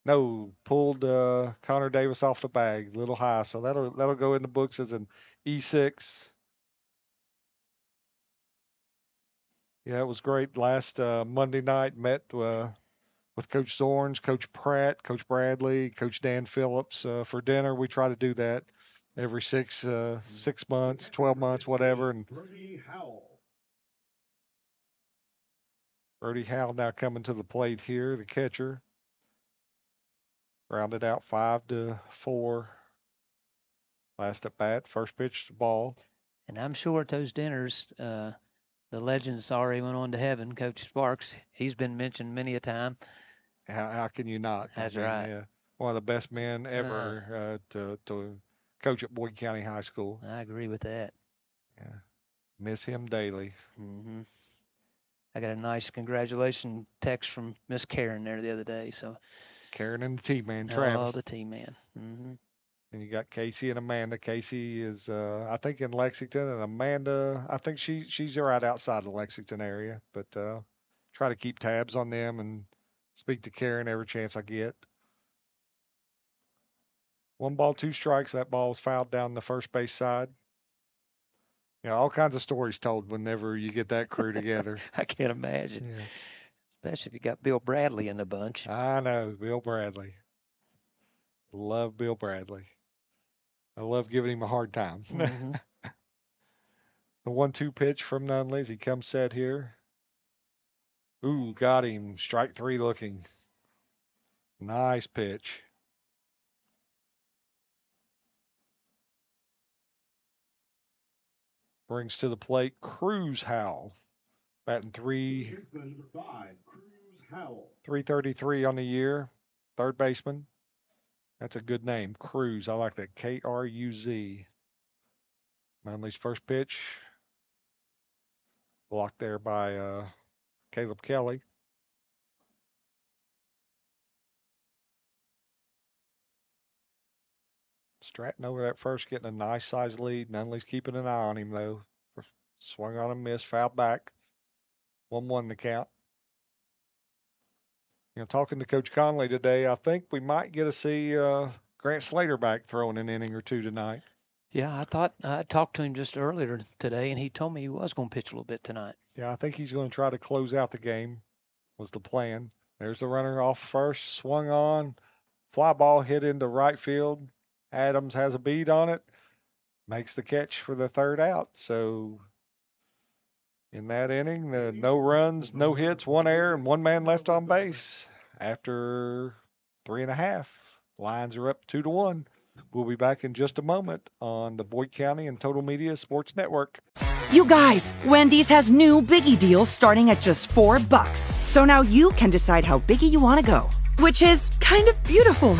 No, pulled Connor Davis off the bag, a little high. So that'll go in the books as an E6. Yeah, it was great. Last Monday night, met with Coach Zorns, Coach Pratt, Coach Bradley, Coach Dan Phillips for dinner. We try to do that every 6 months, 12 months, whatever. And Brody Howell now coming to the plate here, the catcher. Rounded out 5-4. Last at bat, first pitch to ball. And I'm sure at those dinners, the legends already went on to heaven. Coach Sparks, he's been mentioned many a time. How can you not? That's right. Yeah, one of the best men ever to coach at Boyd County High School. I agree with that. Yeah, miss him daily. Mm-hmm. I got a nice congratulations text from Miss Karen there the other day. So Karen and the T-Man, Travis. Oh, the T-Man. Mm-hmm. And you got Casey and Amanda. Casey is, I think, in Lexington, and Amanda, I think she's right outside the Lexington area. But try to keep tabs on them and speak to Karen every chance I get. 1 ball, 2 strikes. That ball was fouled down the first base side. Yeah, all kinds of stories told whenever you get that crew together. I can't imagine. Yeah. Especially if you got Bill Bradley in the bunch. I know, Bill Bradley. Love Bill Bradley. I love giving him a hard time. Mm-hmm. The 1-2 pitch from Nunley as he comes set here. Ooh, got him. Strike 3 looking. Nice pitch. Brings to the plate Cruz Howell. Batting 333 on the year. Third baseman. That's a good name. Cruz. I like that. Kruz. Nunley's first pitch. Blocked there by Caleb Kelly. Stratton over that first, getting a nice size lead. Nunley's keeping an eye on him, though. Swung on and missed. Fouled back. 1-1 the count. Talking to Coach Conley today, I think we might get to see Grant Slater back throwing an inning or 2 tonight. Yeah, I talked to him just earlier today, and he told me he was going to pitch a little bit tonight. Yeah, I think he's going to try to close out the game was the plan. There's the runner off first, swung on, fly ball hit into right field. Adams has a bead on it, makes the catch for the third out. So in that inning, the no runs, no hits, 1 error, and 1 man left on base. After 3.5, lines are up 2-1. We'll be back in just a moment on the Boyd County and Total Media Sports Network. You guys, Wendy's has new Biggie deals starting at just $4. So now you can decide how biggie you want to go, which is kind of beautiful.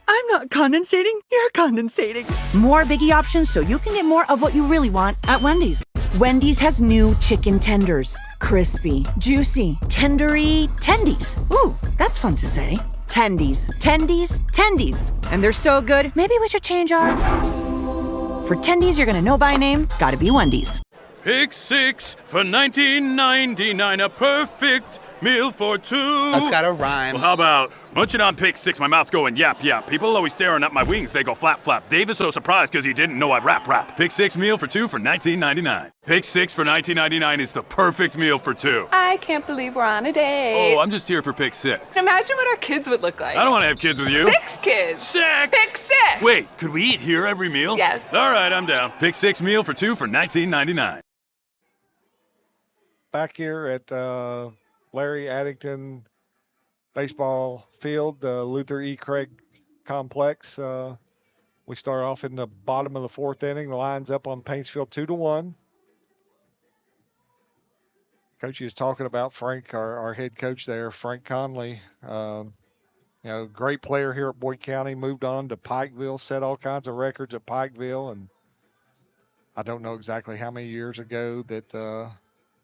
I'm not condensating, you're condensating. More Biggie options so you can get more of what you really want at Wendy's. Wendy's has new chicken tenders. Crispy, juicy, tendery tendies. Ooh, that's fun to say. Tendies, tendies, tendies. And they're so good, maybe we should change our... For tendies you're gonna know by name, gotta be Wendy's. Pick 6 for $19.99, a perfect meal for 2. That's gotta rhyme. Well, how about munching on Pick 6, my mouth going yap yap. People always staring at my wings, they go flap flap. Dave is so surprised because he didn't know I'd rap. Pick 6 meal for 2 for $19.99. Pick six for $19.99 is the perfect meal for two. I can't believe we're on a date. Oh, I'm just here for pick six. Imagine what our kids would look like. I don't want to have kids with you. 6 kids. 6! Pick 6! Wait, could we eat here every meal? Yes. All right, I'm down. Pick six meal for two for $19.99. Back here at Larry Addington Baseball Field, the Luther E. Craig Complex. We start off in the bottom of the 4th inning. The line's up on Paintsville 2-1. Coach is talking about Frank, our head coach there, Frank Conley. Great player here at Boyd County, moved on to Pikeville, set all kinds of records at Pikeville, and I don't know exactly how many years ago that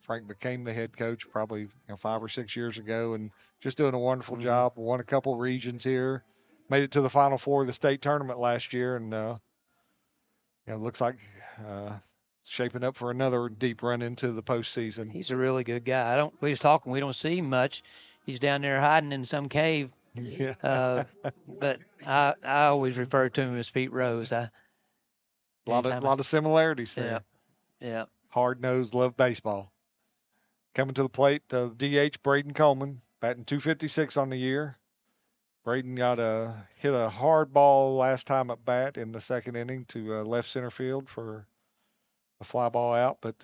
Frank became the head coach, probably 5 or 6 years ago, and just doing a wonderful job. Won a couple regions here, made it to the Final Four of the state tournament last year, and looks like shaping up for another deep run into the postseason. He's a really good guy. We was talking. We don't see him much. He's down there hiding in some cave. Yeah. But I always refer to him as Pete Rose. A lot of similarities Yeah. there. Yeah. Hard-nosed, love baseball. Coming to the plate, DH Braden Coleman, batting .256 on the year. Braden hit a hard ball last time at bat in the 2nd inning to left center field for a fly ball out, but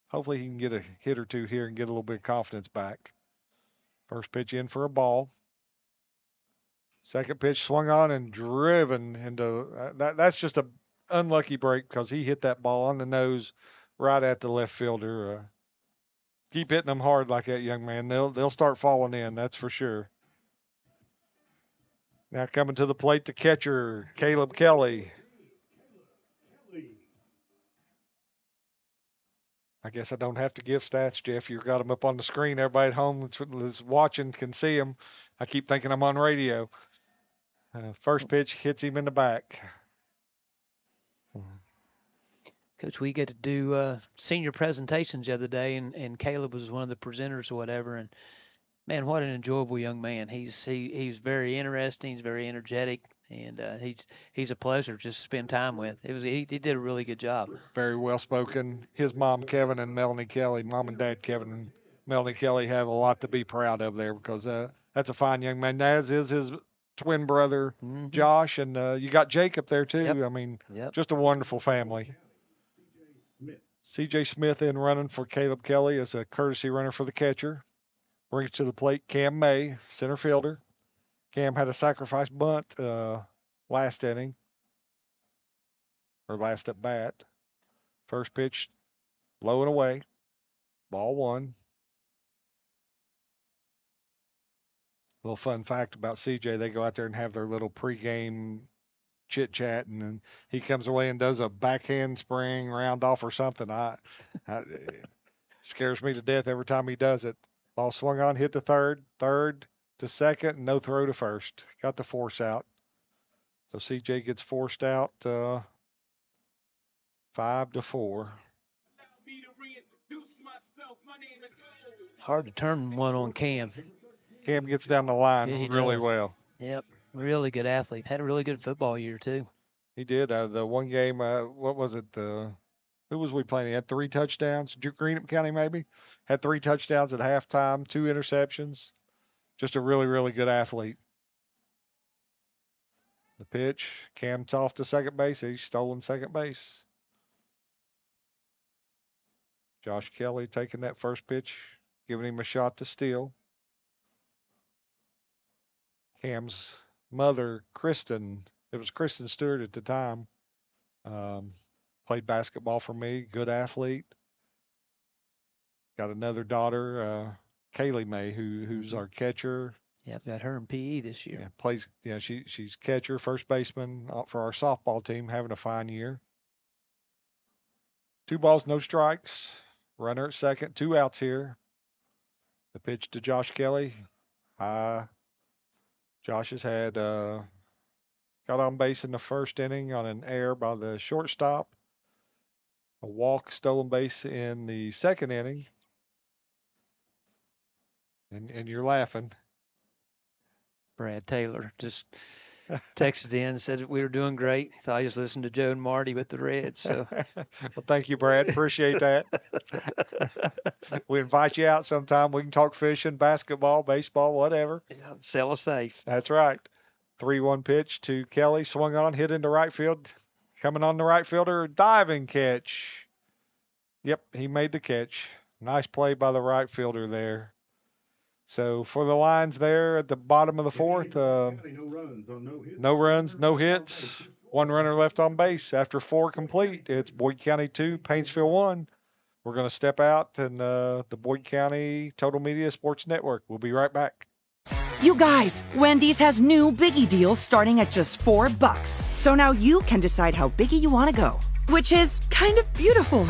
hopefully he can get a hit or two here and get a little bit of confidence back. First pitch in for a ball. Second pitch swung on and driven into that's just a unlucky break because he hit that ball on the nose right at the left fielder. Keep hitting them hard like that, young man. They'll start falling in, that's for sure. Now coming to the plate, the catcher, Caleb Kelly. I guess I don't have to give stats, Jeff. You've got them up on the screen. Everybody at home that's watching can see them. I keep thinking I'm on radio. First pitch hits him in the back. Coach, we get to do senior presentations the other day, and Caleb was one of the presenters or whatever. And man, what an enjoyable young man. He's very interesting. He's very energetic, and he's a pleasure just to spend time with. He did a really good job. Very well spoken. His mom, Kevin, and Melanie Kelly, mom and dad, Kevin and Melanie Kelly, have a lot to be proud of there because that's a fine young man. As is his twin brother, Josh, and you got Jacob there too. Yep. I mean, Yep. just a wonderful family. C.J. Smith in running for Caleb Kelly as a courtesy runner for the catcher. Brings to the plate Cam May, center fielder. Cam had a sacrifice bunt last inning, or last at bat. First pitch, low and away. Ball 1. Little fun fact about CJ, they go out there and have their little pregame chit chat, and then he comes away and does a backhand spring round off or something. It scares me to death every time he does it. Ball swung on, hit to third to second, and no throw to first. Got the force out. So CJ gets forced out 5-4. Hard to turn one on Cam. Cam gets down the line Yeah, he really does. well. Yep, really good athlete. Had a really good football year too. He did. The one game, what was it? Who was we playing? He had 3 touchdowns. Greenup County maybe. Had 3 touchdowns at halftime, 2 interceptions. Just a really, really good athlete. The pitch, Cam's off to second base. He's stolen second base. Josh Kelly taking that first pitch, giving him a shot to steal. Cam's mother, Kristen, it was Kristen Stewart at the time, played basketball for me, good athlete. Got another daughter, Kaylee May, who's our catcher. Yeah, I've got her in PE this year. Yeah, plays. Yeah, she's catcher, first baseman for our softball team, having a fine year. 2 balls, no strikes. Runner at second, 2 outs here. The pitch to Josh Kelly. Josh has had got on base in the first inning on an error by the shortstop. A walk, stolen base in the second inning. And you're laughing. Brad Taylor just texted in and said that we were doing great. Thought he was listening to Joe and Marty with the Reds. So Well, thank you, Brad. Appreciate that. We invite you out sometime. We can talk fishing, basketball, baseball, whatever. yeah, sell us safe. That's right. 3-1 pitch to Kelly, swung on, hit into right field. Coming on the right fielder, diving catch. Yep, he made the catch. Nice play by the right fielder there. So for the Lions there at the bottom of the fourth, no runs, no hits, one runner left on base. After 4 complete, it's Boyd County 2, Paintsville 1. We're going to step out and the Boyd County Total Media Sports Network. We'll be right back. You guys, Wendy's has new Biggie deals starting at just $4. So now you can decide how biggie you want to go. Which is kind of beautiful.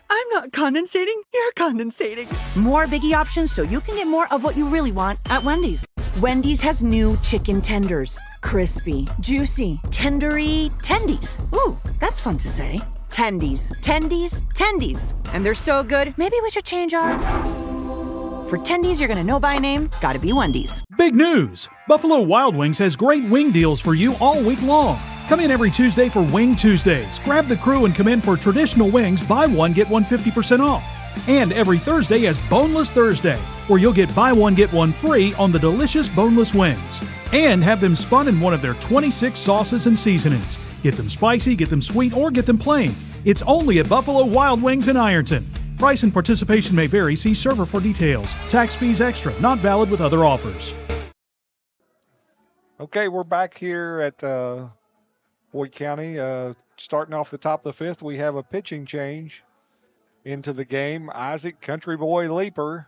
I'm not condensating, you're condensating. More Biggie options so you can get more of what you really want at Wendy's. Wendy's has new chicken tenders. Crispy, juicy, tendery tendies. Ooh, that's fun to say. Tendies, tendies, tendies. And they're so good, maybe we should change our... For tendies you're gonna know by name, gotta be Wendy's. Big news! Buffalo Wild Wings has great wing deals for you all week long. Come in every Tuesday for Wing Tuesdays. Grab the crew and come in for traditional wings, buy one, get one 50% off. And every Thursday is Boneless Thursday, where you'll get buy one, get one free on the delicious boneless wings. And have them spun in one of their 26 sauces and seasonings. Get them spicy, get them sweet, or get them plain. It's only at Buffalo Wild Wings in Ironton. Price and participation may vary. See server for details. Tax fees extra. Not valid with other offers. Okay, we're back here at Boyd County. Starting off the top of the 5th, we have a pitching change into the game. Isaac Country Boy Leaper,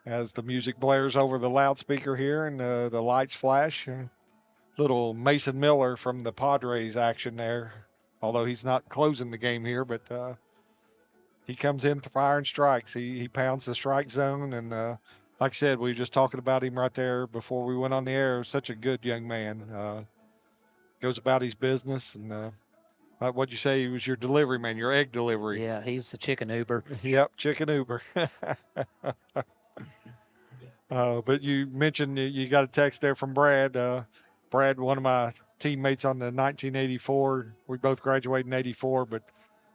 as the music blares over the loudspeaker here and the lights flash. Little Mason Miller from the Padres action there, although he's not closing the game here, but he comes in firing strikes. He pounds the strike zone, and like I said, we were just talking about him right there before we went on the air. Such a good young man. Goes about his business, and like what'd you say? He was your delivery man, your egg delivery. Yeah, he's the chicken Uber. Yep, chicken Uber. But you mentioned you got a text there from Brad. Brad, one of my teammates on the 1984. We both graduated in 84, but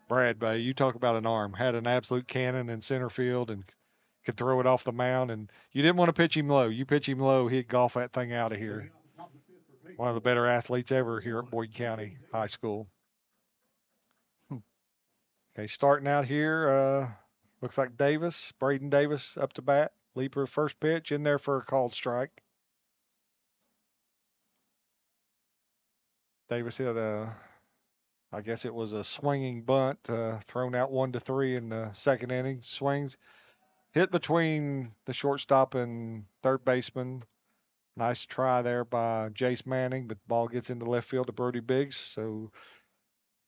Brad, you talk about an arm. Had an absolute cannon in center field and could throw it off the mound. And you didn't want to pitch him low. You pitch him low, he'd golf that thing out of here. One of the better athletes ever here at Boyd County High School. Okay, starting out here, looks like Braden Davis up to bat. Leaper first pitch in there for a called strike. Davis hit I guess it was a swinging bunt, thrown out 1-3 in the second inning. Swings, hit between the shortstop and third baseman. Nice try there by Jace Manning, but the ball gets into left field to Brody Biggs. So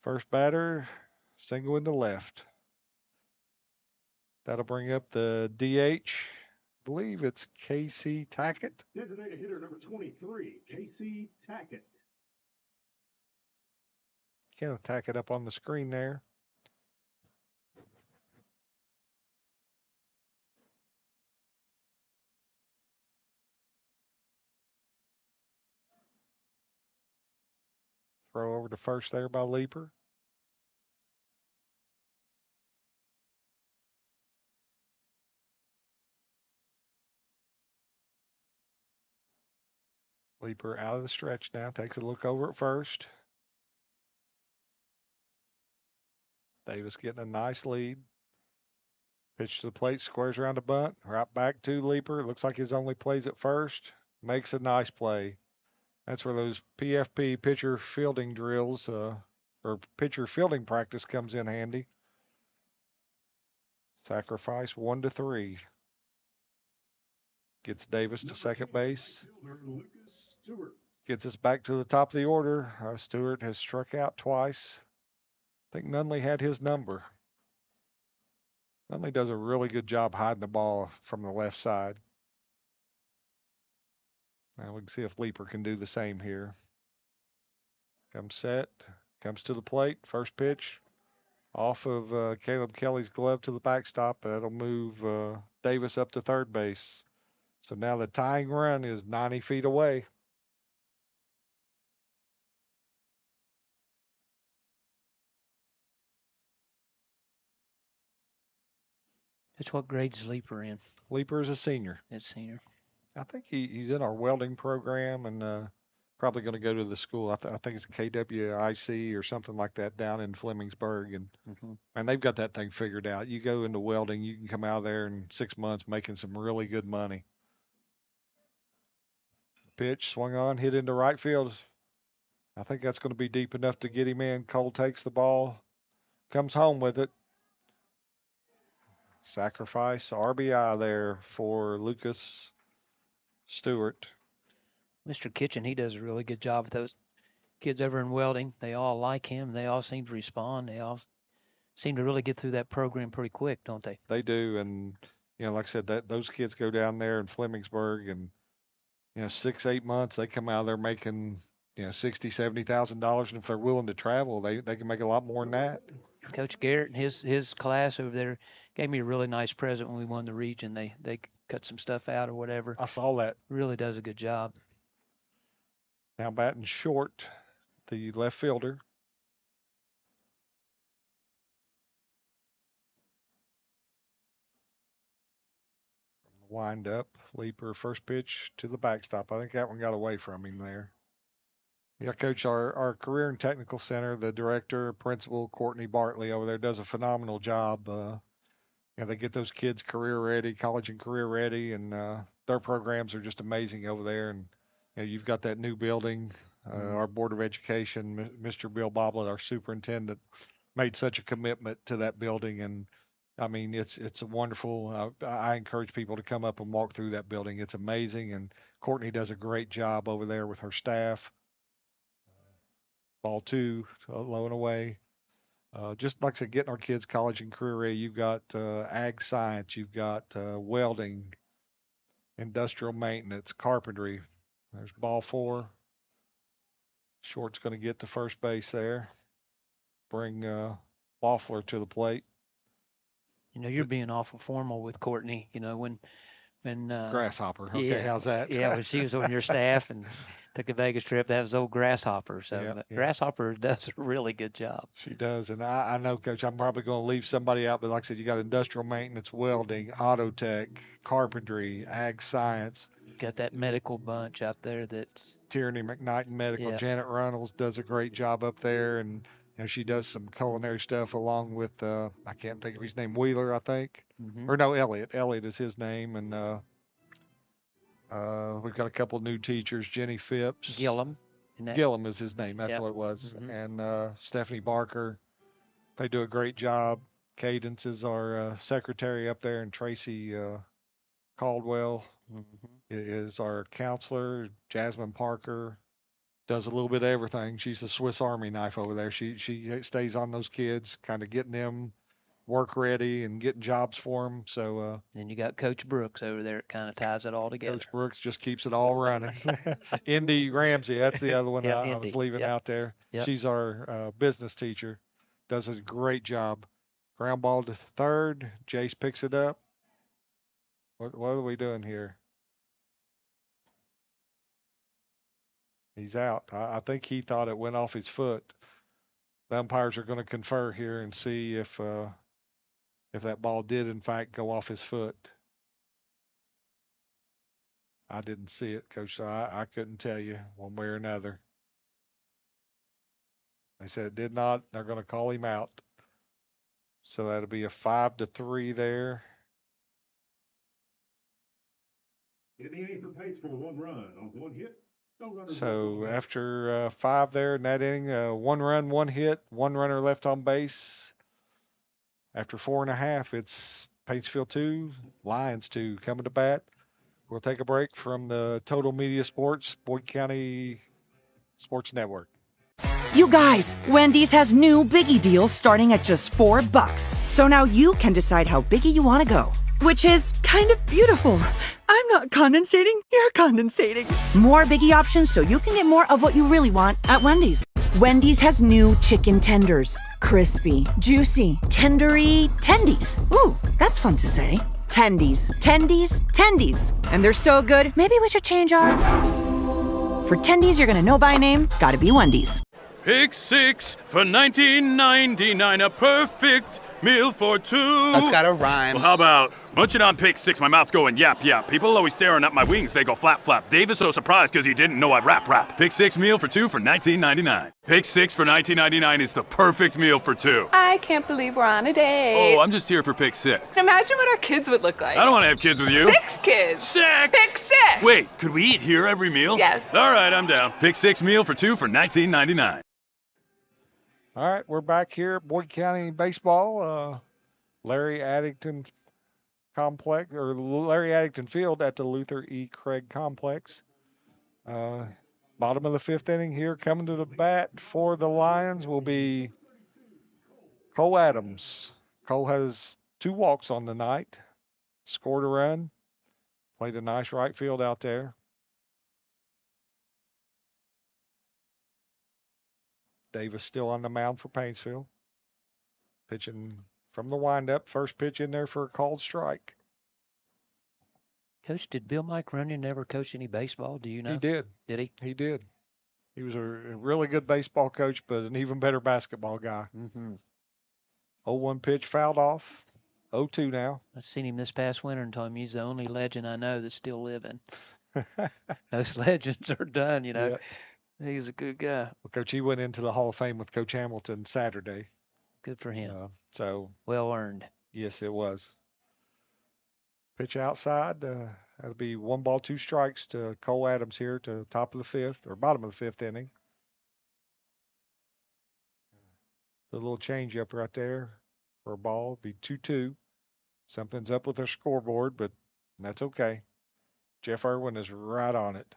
first batter, single into left. That'll bring up the DH. I believe it's Casey Tackett. Designated hitter number 23, Casey Tackett. Can't tack it up on the screen there. Throw over to first there by Leaper. Leaper out of the stretch now. Takes a look over at first. Davis getting a nice lead. Pitch to the plate, squares around a bunt. Right back to Leaper. Looks like his only plays at first. Makes a nice play. That's where those PFP pitcher fielding drills or pitcher fielding practice comes in handy. Sacrifice 1-3. Gets Davis to second base. Gets us back to the top of the order. Stewart has struck out twice. I think Nunley had his number. Nunley does a really good job hiding the ball from the left side. Now we can see if Leaper can do the same here. Comes set, comes to the plate, first pitch. Off of Caleb Kelly's glove to the backstop. That'll move Davis up to third base. So now the tying run is 90 feet away. It's what grade's Leaper in? Leaper is a senior. It's senior. I think he's in our welding program and probably going to go to the school. I think it's KWIC or something like that down in Flemingsburg. And they've got that thing figured out. You go into welding, you can come out of there in 6 months making some really good money. Pitch swung on, hit into right field. I think that's going to be deep enough to get him in. Cole takes the ball, comes home with it. Sacrifice RBI there for Lucas Stewart. Mr. Kitchen, he does a really good job with those kids over in welding. They all like him. They all seem to respond. They all seem to really get through that program pretty quick, don't they? They do. And, like I said, those kids go down there in Flemingsburg and, 6-8 months, they come out of there making, $60,000, $70,000. And if they're willing to travel, they can make a lot more than that. Coach Garrett and his class over there gave me a really nice present when we won the region. They cut some stuff out or whatever. I saw that. Really does a good job. Now batting short, the left fielder. From the wind up, Leaper first pitch to the backstop. I think that one got away from him there. Yeah, Coach, our career and technical center, the director, principal, Courtney Bartley over there does a phenomenal job. They get those kids career ready, college and career ready, and their programs are just amazing over there. And you've got that new building. Our Board of Education, Mr. Bill Boblet, our superintendent, made such a commitment to that building. And I mean, it's a wonderful. I encourage people to come up and walk through that building. It's amazing, and Courtney does a great job over there with her staff. Ball 2, low and away. Just like I said, getting our kids college and career ready. You've got ag science, you've got welding, industrial maintenance, carpentry. There's ball 4. Short's going to get to first base there. Bring Loeffler to the plate. You're being awful formal with Courtney. When Grasshopper. Okay, yeah, how's that? Yeah, when she was on your staff and took a Vegas trip, that was old Grasshopper. So Grasshopper does a really good job. She does, and I know, Coach, I'm probably going to leave somebody out, but like I said, you got industrial maintenance, welding, auto tech, carpentry, ag science. Got that medical bunch out there that's Tierney McKnight Medical. Yeah. Janet Runnels does a great job up there, and she does some culinary stuff along with I can't think of his name, Wheeler, I think. Or no, Elliott. Elliott is his name, and we've got a couple new teachers, Jenny Phipps. Gillum. Gillum is his name. That's what it was. And Stephanie Barker. They do a great job. Cadence is our secretary up there, and Tracy Caldwell is our counselor. Jasmine Parker does a little bit of everything. She's the Swiss Army knife over there. She stays on those kids, kind of getting them work ready and getting jobs for them. So then you got Coach Brooks over there. It kind of ties it all together. Coach Brooks just keeps it all running. Indy Ramsey, that's the other one I was leaving out there. Yep. She's our business teacher. Does a great job. Ground ball to third. Jace picks it up. What are we doing here? He's out. I think he thought it went off his foot. The umpires are going to confer here and see if that ball did in fact go off his foot. I didn't see it, Coach, so I couldn't tell you one way or another. They said it did not. They're going to call him out. So that'll be a 5-3 there. In the inning for Paintsville, 1 run on 1 hit. So after 5 there in that inning, 1 run, 1 hit, 1 runner left on base. After 4.5, it's Paintsville 2, Lions 2 coming to bat. We'll take a break from the Total Media Sports, Boyd County Sports Network. You guys, Wendy's has new Biggie deals starting at just $4. So now you can decide how biggie you want to go. Which is kind of beautiful. I'm not condensating, you're condensating. More Biggie options so you can get more of what you really want at Wendy's. Wendy's has new chicken tenders. Crispy, juicy, tendery, tendies. Ooh, that's fun to say. Tendies, tendies, tendies. And they're so good, maybe we should change our... For tendies you're gonna know by name, gotta be Wendy's. Pick 6 for $19.99, a perfect meal for two. That's got a rhyme. Well, how about munching on pick six, my mouth going yap yap. People always staring at my wings, they go flap flap. Dave is so surprised because he didn't know I'd rap. Pick six meal for two for $19.99. Pick six for $19.99 is the perfect meal for two. I can't believe we're on a date. Oh, I'm just here for pick six. Imagine what our kids would look like. I don't want to have kids with you. 6 kids. Six! Pick 6. Wait, could we eat here every meal? Yes. All right, I'm down. Pick six meal for two for $19.99. All right, we're back here at Boyd County Baseball, Larry Addington Complex, or Larry Addington Field at the Luther E. Craig Complex. Bottom of the 5th inning here, coming to the bat for the Lions will be Cole Adams. Cole has 2 walks on the night, scored a run, played a nice right field out there. Davis still on the mound for Paintsville. Pitching from the windup. First pitch in there for a called strike. Coach, did Bill Mike Runyon never coach any baseball? Do you know? He did. Did he? He did. He was a really good baseball coach, but an even better basketball guy. Mm-hmm. 0-1 pitch fouled off. 0-2 now. I seen him this past winter and told him he's the only legend I know that's still living. Those legends are done, you know. Yeah. He's a good guy. Well, Coach, he went into the Hall of Fame with Coach Hamilton Saturday. Good for him. So Well earned. yes, it was. Pitch outside. That'll be 1 ball, 2 strikes to Cole Adams here to the top of the 5th or bottom of the 5th inning. A little change up right there for a ball. Be 2-2. Something's up with their scoreboard, but that's okay. Jeff Irwin is right on it.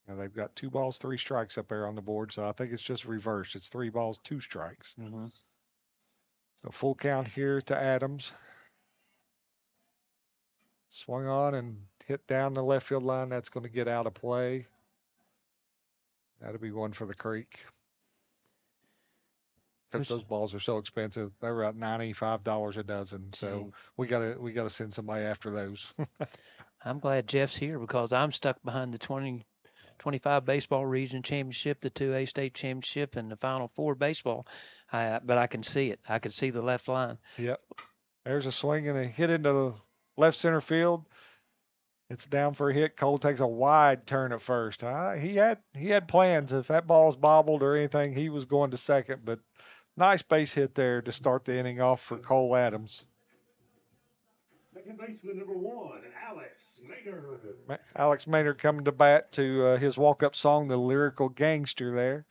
Now they've got 2 balls, 3 strikes up there on the board, so I think it's just reversed. It's 3 balls, 2 strikes. Mm-hmm. So full count here to Adams. Swung on and hit down the left field line. That's going to get out of play. That'll be one for the creek. Coach, those balls are so expensive. They're about $95 a dozen. So we gotta send somebody after those. I'm glad Jeff's here because I'm stuck behind the 25 baseball region championship, the 2A state championship, and the Final Four baseball. But I can see it. I can see the left line. Yep. There's a swing and a hit into the left center field. It's down for a hit. Cole takes a wide turn at first. He had plans. If that ball's bobbled or anything, he was going to second. But nice base hit there to start the inning off for Cole Adams. Second baseman number 1, Alex Maynard. Alex Maynard coming to bat to his walk-up song, The Lyrical Gangster there.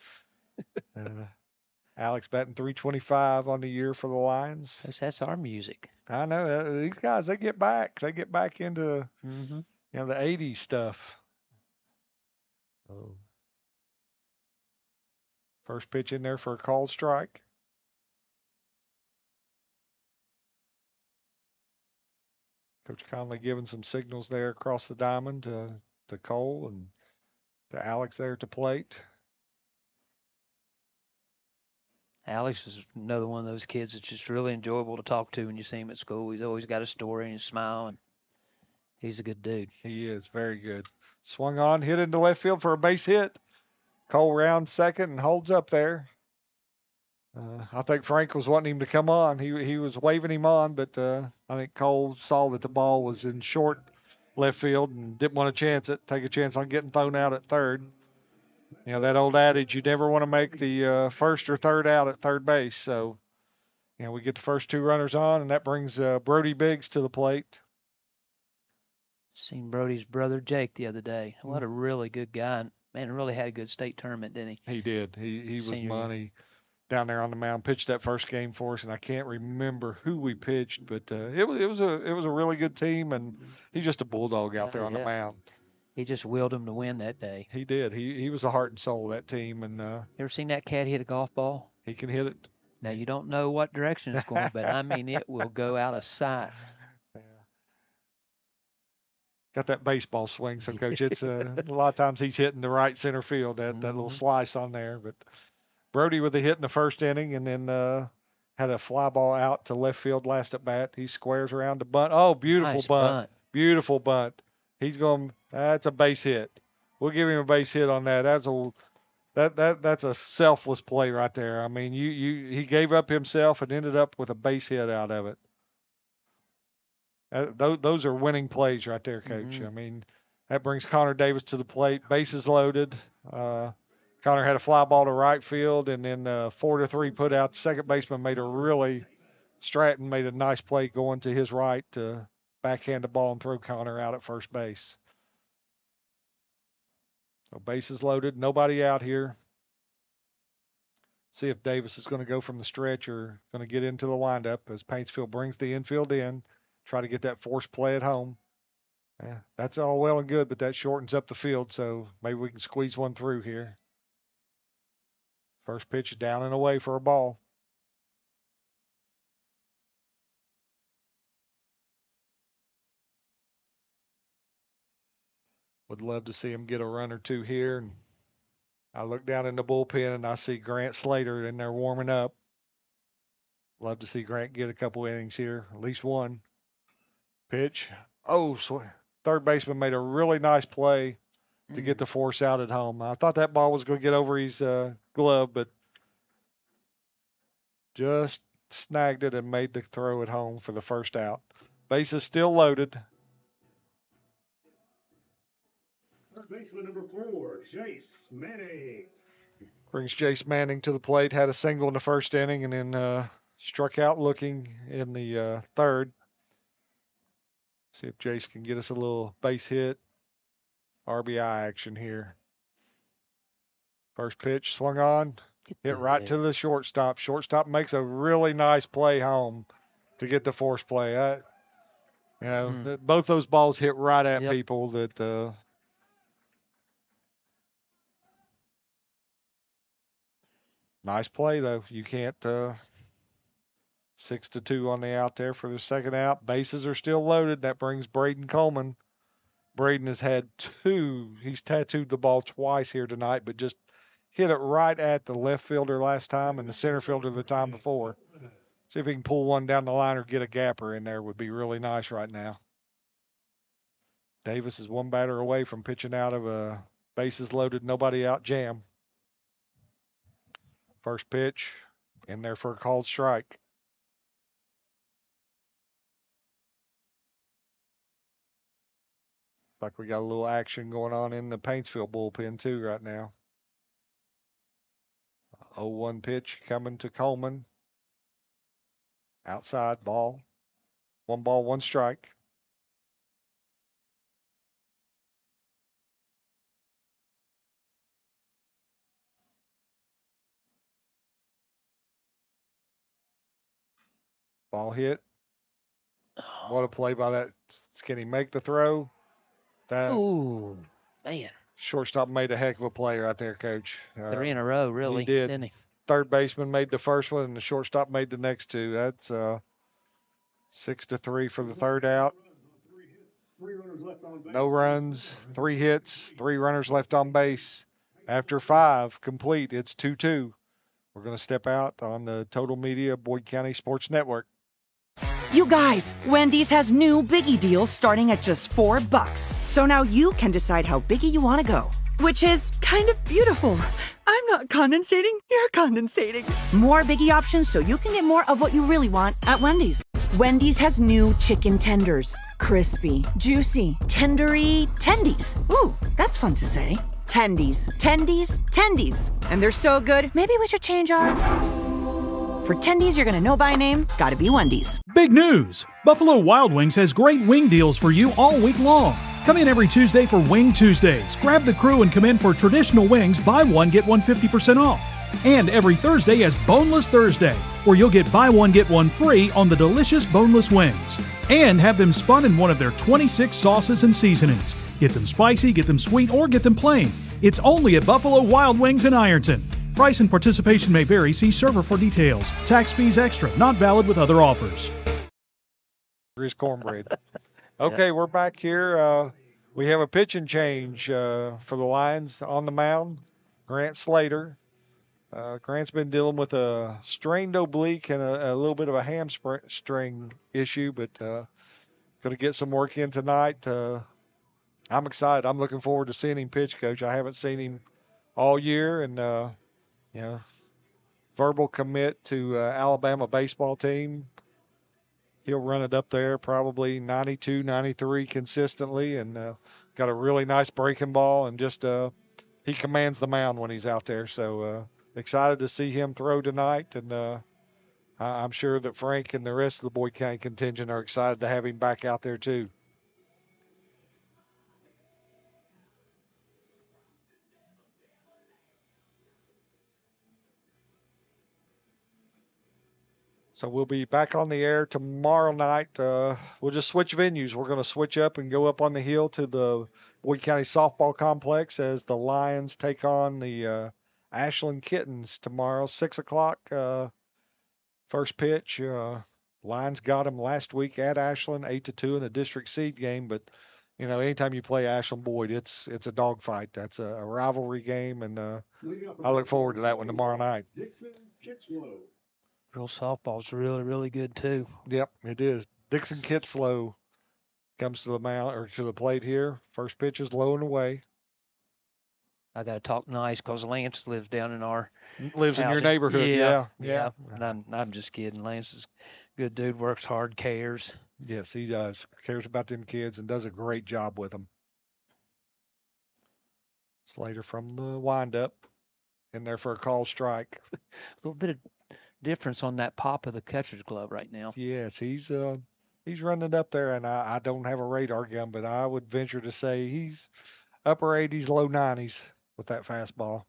Alex batting .325 on the year for the Lions. That's our music. I know. These guys, they get back. They get back into Mm-hmm. the 80s stuff. Oh. First pitch in there for a called strike. Coach Conley giving some signals there across the diamond to Cole and to Alex there at the plate. Alex is another one of those kids that's just really enjoyable to talk to when you see him at school. He's always got a story and a smile, and he's a good dude. He is very good. Swung on, hit into left field for a base hit. Cole rounds second and holds up there. I think Frank was wanting him to come on. He was waving him on, but I think Cole saw that the ball was in short left field and didn't want to take a chance on getting thrown out at third. That old adage, you never want to make the first or third out at third base. So, we get the first 2 runners on, and that brings Brody Biggs to the plate. Seen Brody's brother Jake the other day. What a really good guy. Man, really had a good state tournament, didn't he? He did. He was Senior money down there on the mound. Pitched that first game for us, and I can't remember who we pitched, but it was a really good team, and he's just a bulldog out there on the mound. He just willed him to win that day. He did. He was the heart and soul of that team, and You ever seen that cat hit a golf ball? he can hit it. Now, you don't know what direction it's going, but I mean, it will go out of sight. Got that baseball swing, so Coach, it's a lot of times he's hitting the right center field, that little slice on there. But Brody with a hit in the first inning, and then had a fly ball out to left field last at bat. He squares around the bunt. Oh, beautiful Nice bunt. Beautiful bunt. He's going, that's a base hit. We'll give him a base hit on that. That's a That's a selfless play right there. I mean, he gave up himself and ended up with a base hit out of it. Those are winning plays right there, Coach. Mm-hmm. I mean, that brings Connor Davis to the plate. Bases loaded. Connor had a fly ball to right field, and then 4-3 put out. The second baseman Stratton made a nice play going to his right to backhand the ball and throw Connor out at first base. So bases loaded, nobody out here. See if Davis is going to go from the stretch or going to get into the windup as Paintsville brings the infield in, try to get that forced play at home. Yeah, that's all well and good, but that shortens up the field, so maybe we can squeeze one through here. First pitch down and away for a ball. Would love to see him get a run or two here. And I look down in the bullpen and I see Grant Slater in there warming up. Love to see Grant get a couple innings here, at least one. Pitch. Oh, third baseman made a really nice play to get the force out at home. I thought that ball was going to get over his glove, but just snagged it and made the throw at home for the first out. Bases still loaded. Third baseman number 4, Chase Manning. Brings Jace Manning to the plate. Had a single in the first inning and then struck out looking in the third. See if Jace can get us a little base hit. RBI action here. First pitch swung on. Hit right to the shortstop. Shortstop makes a really nice play home to get the force play. Both those balls hit right at people that nice play, though. You can't 6-2 on the out there for the second out. Bases are still loaded. That brings Braden Coleman. Braden has had he's tattooed the ball twice here tonight, but just hit it right at the left fielder last time and the center fielder the time before. See if he can pull one down the line or get a gapper in there would be really nice right now. Davis is one batter away from pitching out of a bases loaded, nobody out jam. First pitch in there for a called strike. Looks like we got a little action going on in the Paintsville bullpen too right now. 0-1 pitch coming to Coleman. Outside ball. 1 ball, 1 strike. Ball hit. What a play by that. Can he make the throw? Ooh, man. Shortstop made a heck of a play right there, Coach. 3 in a row, really. He did. Didn't he? Third baseman made the first one, and the shortstop made the next 2. That's 6-3 for the third out. No runs, 3 hits, 3 runners left on base. After 5 complete, it's 2-2. We're going to step out on the Total Media Boyd County Sports Network. You guys, Wendy's has new Biggie deals starting at just $4. So now you can decide how biggie you want to go, which is kind of beautiful. I'm not condensating, you're condensating. More Biggie options so you can get more of what you really want at Wendy's. Wendy's has new chicken tenders. Crispy, juicy, tendery tendies. Ooh, that's fun to say. Tendies, tendies, tendies. And they're so good, maybe we should change our... For tendies you're gonna know by name, gotta be Wendy's. Big news! Buffalo Wild Wings has great wing deals for you all week long. Come in every Tuesday for Wing Tuesdays. Grab the crew and come in for traditional wings, buy one, get one 50% off. And every Thursday is Boneless Thursday, where you'll get buy one, get one free on the delicious boneless wings. And have them spun in one of their 26 sauces and seasonings. Get them spicy, get them sweet, or get them plain. It's only at Buffalo Wild Wings in Ironton. Price and participation may vary. See server for details. Tax fees extra. Not valid with other offers. His cornbread. Okay, we're back here. We have a pitching change for the Lions on the mound. Grant Slater. Grant's been dealing with a strained oblique and a little bit of a hamstring issue, but going to get some work in tonight. I'm excited. I'm looking forward to seeing him pitch, Coach. I haven't seen him all year, and you know, verbal commit to Alabama baseball team. He'll run it up there probably 92, 93 consistently, and got a really nice breaking ball, and just he commands the mound when he's out there. So excited to see him throw tonight, and I'm sure that Frank and the rest of the Boyd County contingent are excited to have him back out there too. So we'll be back on the air tomorrow night. We'll just switch venues. We're going to switch up and go up on the hill to the Boyd County Softball Complex as the Lions take on the Ashland Kittens tomorrow, 6 o'clock. First pitch. Lions got them last week at Ashland, 8-2 in a district seed game. But you know, anytime you play Ashland Boyd, it's a dogfight. That's a rivalry game, and I look forward to that one tomorrow night. Real softball's really, really good too. Yep, it is. Dixon Kitzlow comes to the mound or to the plate here. First pitch is low and away. I got to talk nice because Lance lives down in our lives in your neighborhood. Yeah. I'm just kidding. Lance is a good dude, works hard, cares. Yes, he does. Cares about them kids and does a great job with them. Slater from the windup in there for a call strike. A little bit of difference on that pop of the catcher's glove right now. Yes, he's running it up there, and I don't have a radar gun, but I would venture to say he's upper 80s, low 90s with that fastball.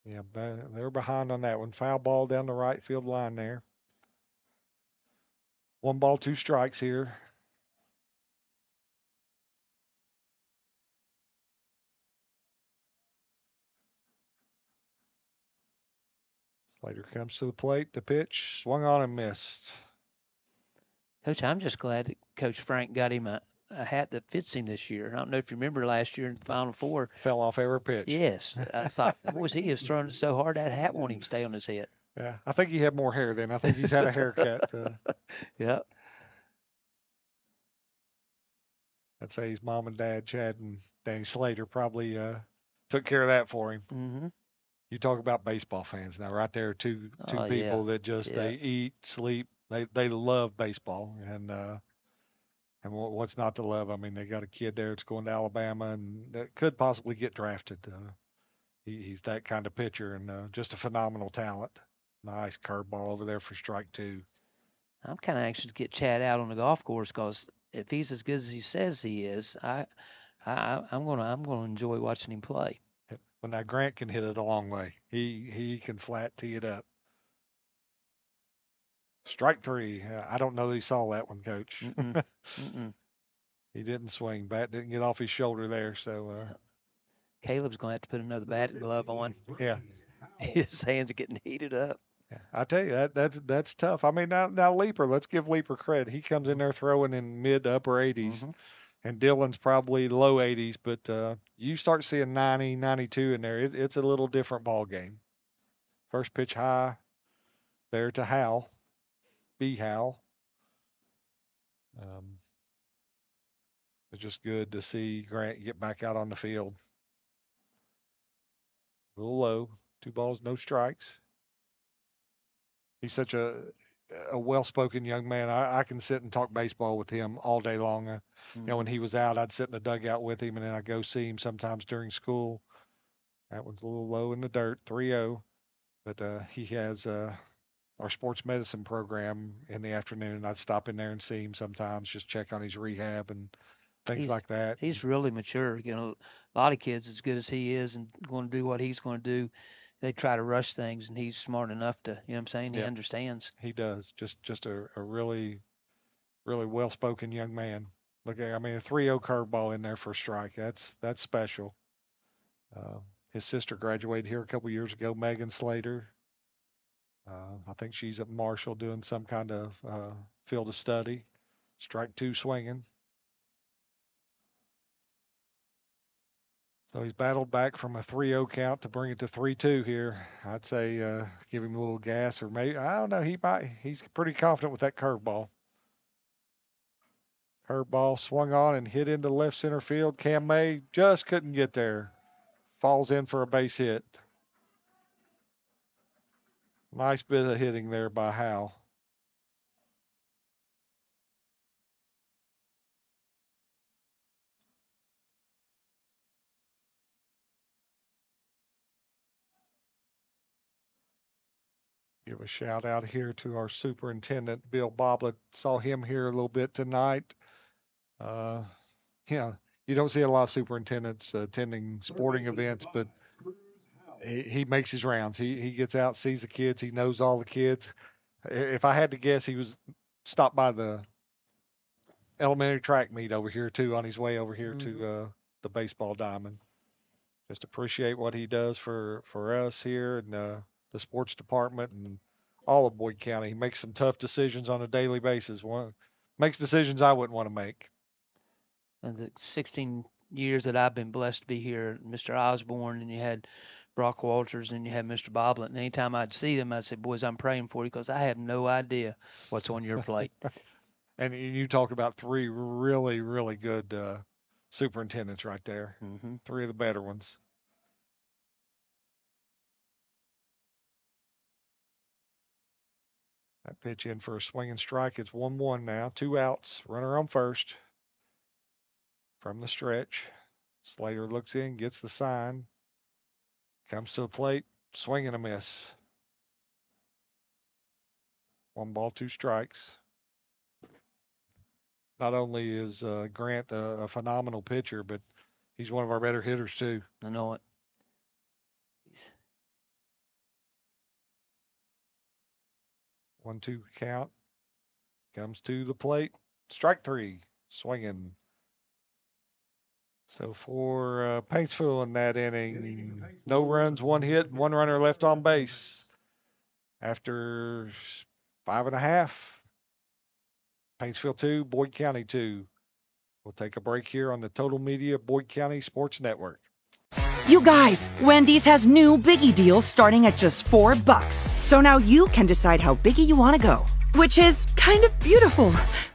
Yeah, they're behind on that one. Foul ball down the right field line there. 1 ball, 2 strikes here. Slater comes to the plate. The pitch swung on and missed. Coach, I'm just glad that Coach Frank got him a hat that fits him this year. I don't know if you remember last year in the Final Four. Fell off every pitch. Yes. I thought, boy, he was throwing it so hard that hat won't even stay on his head. Yeah, I think he had more hair then. I think he's had a haircut. Yep. I'd say his mom and dad, Chad and Danny Slater, probably took care of that for him. Mm-hmm. You talk about baseball fans now, right there, two people that just they eat, sleep, they love baseball, and what's not to love? I mean, they got a kid there that's going to Alabama and that could possibly get drafted. He's that kind of pitcher and just a phenomenal talent. Nice curveball over there for strike 2. I'm kind of anxious to get Chad out on the golf course because if he's as good as he says he is, I'm gonna enjoy watching him play. Well, now Grant can hit it a long way. He can flat tee it up. Strike 3. I don't know that he saw that one, Coach. He didn't swing. Bat didn't get off his shoulder there. So Caleb's going to have to put another batting glove on. Yeah. His hands are getting heated up. Yeah. I tell you, that's tough. I mean, now Leaper, let's give Leaper credit. He comes in there throwing in mid to upper 80s. Mm-hmm. And Dylan's probably low 80s, but you start seeing 90, 92 in there. It's a little different ball game. First pitch high there to Howell. B. Howell. It's just good to see Grant get back out on the field. A little low. 2 balls, no strikes. He's such a well-spoken young man. I can sit and talk baseball with him all day long. You know, when he was out, I'd sit in the dugout with him, and then I'd go see him sometimes during school. That one's a little low in the dirt, 3-0. But he has our sports medicine program in the afternoon. I'd stop in there and see him sometimes, just check on his rehab and things like that. He's really mature. You know, a lot of kids, as good as he is and going to do what he's going to do, they try to rush things, and he's smart enough to, you know what I'm saying? He understands. He does. Just a really, really well-spoken young man. Look at, I mean, a 3-0 curveball in there for a strike. That's special. His sister graduated here a couple years ago, Megan Slater. I think she's at Marshall doing some kind of field of study. Strike 2 swinging. So he's battled back from a 3-0 count to bring it to 3-2 here. I'd say give him a little gas, or maybe, I don't know, he's pretty confident with that curveball. Curveball swung on and hit into left center field. Cam May just couldn't get there. Falls in for a base hit. Nice bit of hitting there by Howell. Give a shout out here to our superintendent, Bill Boblet. Saw him here a little bit tonight. You don't see a lot of superintendents attending sporting events, but he makes his rounds. He gets out, sees the kids. He knows all the kids. If I had to guess, he was stopped by the elementary track meet over here too on his way over here to the baseball diamond. Just appreciate what he does for us here and the sports department and all of Boyd County. He makes some tough decisions on a daily basis. Makes decisions I wouldn't want to make. And the 16 years that I've been blessed to be here, Mr. Osborne, and you had Brock Walters, and you had Mr. Boblet. And anytime I'd see them, I'd say, boys, I'm praying for you because I have no idea what's on your plate. And you talk about three really, really good superintendents right there. Mm-hmm. Three of the better ones. That pitch in for a swinging strike. It's 1-1 now. 2 outs. Runner on first. From the stretch. Slater looks in, gets the sign. Comes to the plate. Swing and a miss. 1 ball, 2 strikes. Not only is Grant a phenomenal pitcher, but he's one of our better hitters too. I know it. 1-2 count. Comes to the plate. Strike 3. Swinging. So for Paintsville in that inning, no runs, 1 hit, 1 runner left on base. After 5.5. Paintsville 2, Boyd County 2. We'll take a break here on the Total Media Boyd County Sports Network. You guys, Wendy's has new Biggie deals starting at just $4. So now you can decide how biggie you want to go. Which is kind of beautiful.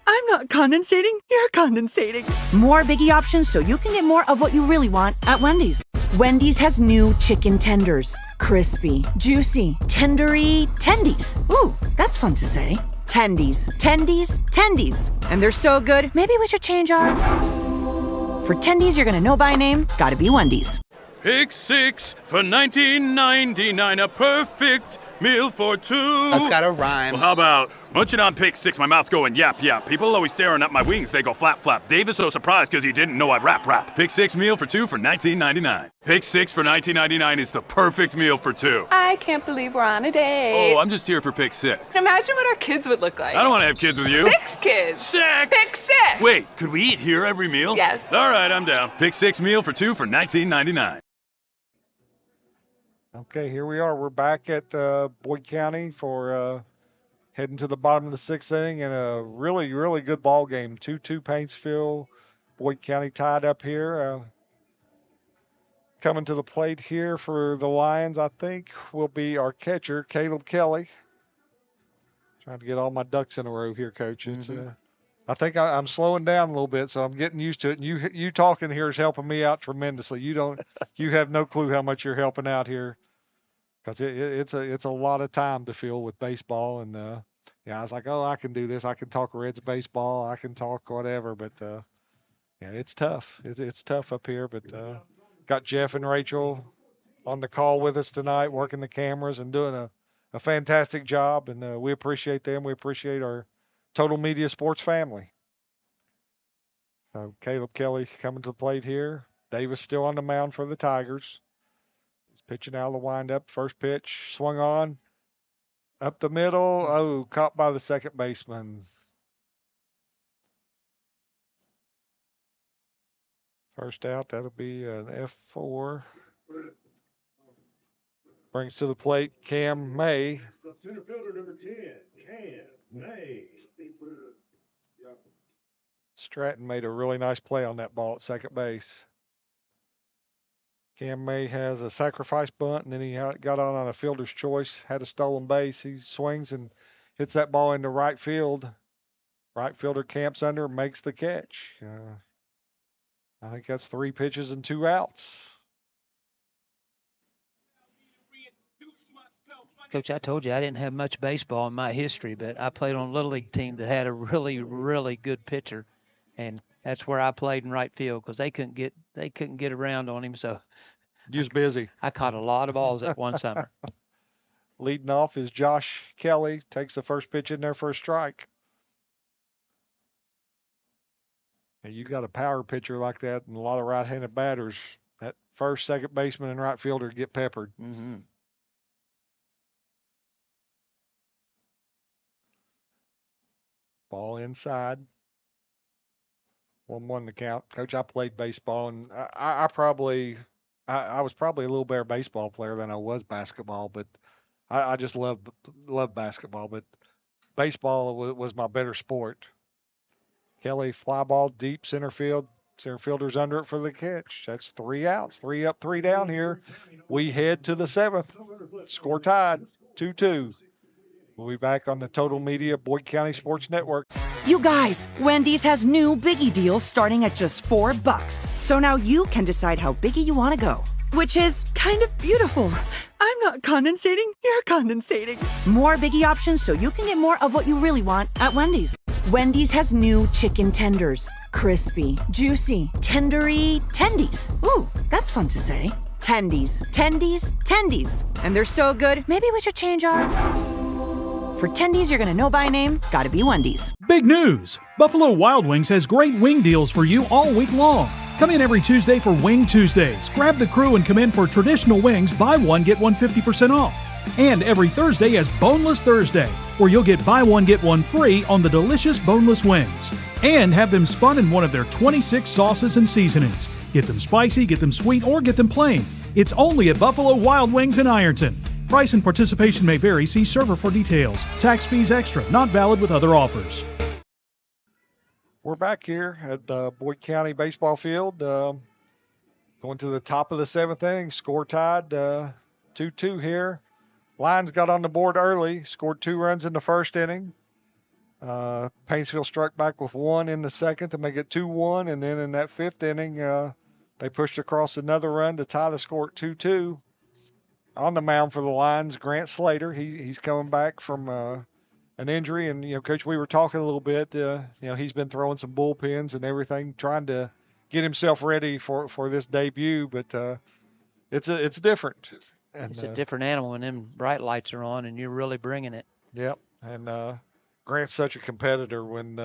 I'm not condensating, you're condensating. More Biggie options so you can get more of what you really want at Wendy's. Wendy's has new chicken tenders. Crispy, juicy, tendery tendies. Ooh, that's fun to say. Tendies, tendies, tendies. And they're so good, maybe we should change our... For tendies you're gonna know by name, gotta be Wendy's. Pick 6 for $19.99, a perfect meal for 2. That's gotta rhyme. Well, how about munching on pick 6, my mouth going yap yap. People always staring at my wings, they go flap flap. Dave is so surprised because he didn't know I'd rap. Pick 6 meal for 2 for $19.99. Pick 6 for $19.99 is the perfect meal for 2. I can't believe we're on a date. Oh, I'm just here for pick 6. Imagine what our kids would look like. I don't want to have kids with you. 6 kids. 6! Pick 6! Wait, could we eat here every meal? Yes. All right, I'm down. Pick 6 meal for 2 for $19.99. Okay, here we are. We're back at Boyd County for heading to the bottom of the 6th inning and a really, really good ball game. 2-2 Paintsville. Boyd County tied up here. Coming to the plate here for the Lions, I think, will be our catcher, Caleb Kelly. Trying to get all my ducks in a row here, Coach. It's I think I'm slowing down a little bit, so I'm getting used to it. And you talking here is helping me out tremendously. You have no clue how much you're helping out here, because it's a lot of time to fill with baseball. And I was like, oh, I can do this. I can talk Reds baseball. I can talk whatever. But it's tough. It's tough up here. But got Jeff and Rachel on the call with us tonight, working the cameras and doing a fantastic job. And we appreciate them. We appreciate our Total Media Sports family. So Caleb Kelly coming to the plate here. Davis still on the mound for the Tigers. He's pitching out of the windup. First pitch swung on. Up the middle. Oh, caught by the second baseman. First out, that'll be an F4. Brings to the plate Cam May. Center fielder number 10, Cam May. Stratton made a really nice play on that ball at second base. Cam May has a sacrifice bunt, and then he got on a fielder's choice, had a stolen base. He swings and hits that ball into right field. Right fielder camps under, makes the catch. I think that's 3 pitches and 2 outs. Coach, I told you I didn't have much baseball in my history, but I played on a little league team that had a really, really good pitcher, and that's where I played in right field because they couldn't get around on him. So You was busy. I caught a lot of balls that one summer. Leading off is Josh Kelly. Takes the first pitch in there for a strike. And you got a power pitcher like that and a lot of right-handed batters. That first, second baseman, and right fielder get peppered. Mm-hmm. Ball inside. 1-1 the count. Coach, I played baseball, and I was probably a little better baseball player than I was basketball, but I just love basketball. But baseball was my better sport. Kelly fly ball deep center field. Center fielder's under it for the catch. That's 3 outs. 3 up, 3 down here. We head to the 7th. Score tied, 2-2. We'll be back on the Total Media Boyd County Sports Network. You guys, Wendy's has new biggie deals starting at just $4. So now you can decide how biggie you want to go, which is kind of beautiful. I'm not condensating, you're condensating. More biggie options so you can get more of what you really want at Wendy's. Wendy's has new chicken tenders. Crispy, juicy, tendery tendies. Ooh, that's fun to say. Tendies, tendies, tendies. And they're so good, maybe we should change our... For tendies you're gonna know by name, gotta be Wendy's. Big news! Buffalo Wild Wings has great wing deals for you all week long. Come in every Tuesday for Wing Tuesdays. Grab the crew and come in for traditional wings, buy one, get one 50% off. And every Thursday is Boneless Thursday, where you'll get buy one, get one free on the delicious boneless wings. And have them spun in one of their 26 sauces and seasonings. Get them spicy, get them sweet, or get them plain. It's only at Buffalo Wild Wings in Ironton. Price and participation may vary. See server for details. Tax fees extra. Not valid with other offers. We're back here at Boyd County Baseball Field. Going to the top of the 7th inning. Score tied 2-2 here. Lions got on the board early. Scored 2 runs in the first inning. Paintsville struck back with 1 in the second to make it 2-1. And then in that 5th inning, they pushed across another run to tie the score at 2-2. On the mound for the Lions, Grant Slater. He's coming back from an injury, and Coach, we were talking a little bit. He's been throwing some bullpens and everything, trying to get himself ready for this debut. But it's different. And, it's a different animal when them bright lights are on, and you're really bringing it. Yep. And Grant's such a competitor when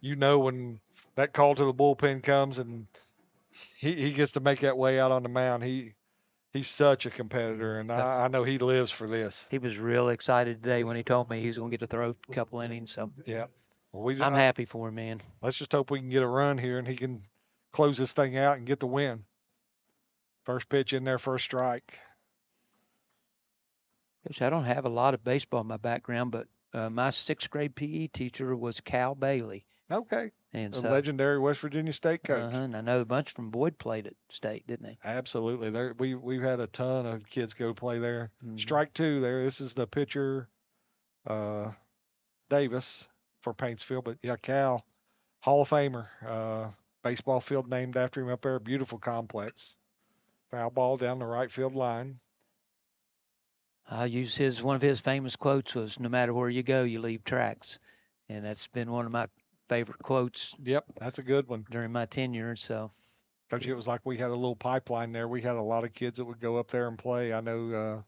when that call to the bullpen comes and he gets to make that way out on the mound. He's such a competitor, and I know he lives for this. He was real excited today when he told me he was going to get to throw a couple innings. So yeah, well, I'm happy for him, man. Let's just hope we can get a run here and he can close this thing out and get the win. First pitch in there for a strike. Coach, I don't have a lot of baseball in my background, but my 6th grade PE teacher was Cal Bailey. Okay. And a legendary West Virginia State coach. And I know a bunch from Boyd played at State, didn't they? Absolutely. We've had a ton of kids go play there. Mm-hmm. Strike 2 there. This is the pitcher, Davis for Paintsville. But yeah, Cal, Hall of Famer. Baseball field named after him up there. Beautiful complex. Foul ball down the right field line. I'll use one of his famous quotes was, "No matter where you go, you leave tracks," and that's been one of my favorite quotes. Yep, that's a good one. During my tenure, so. Coach, it was like we had a little pipeline there. We had a lot of kids that would go up there and play. I know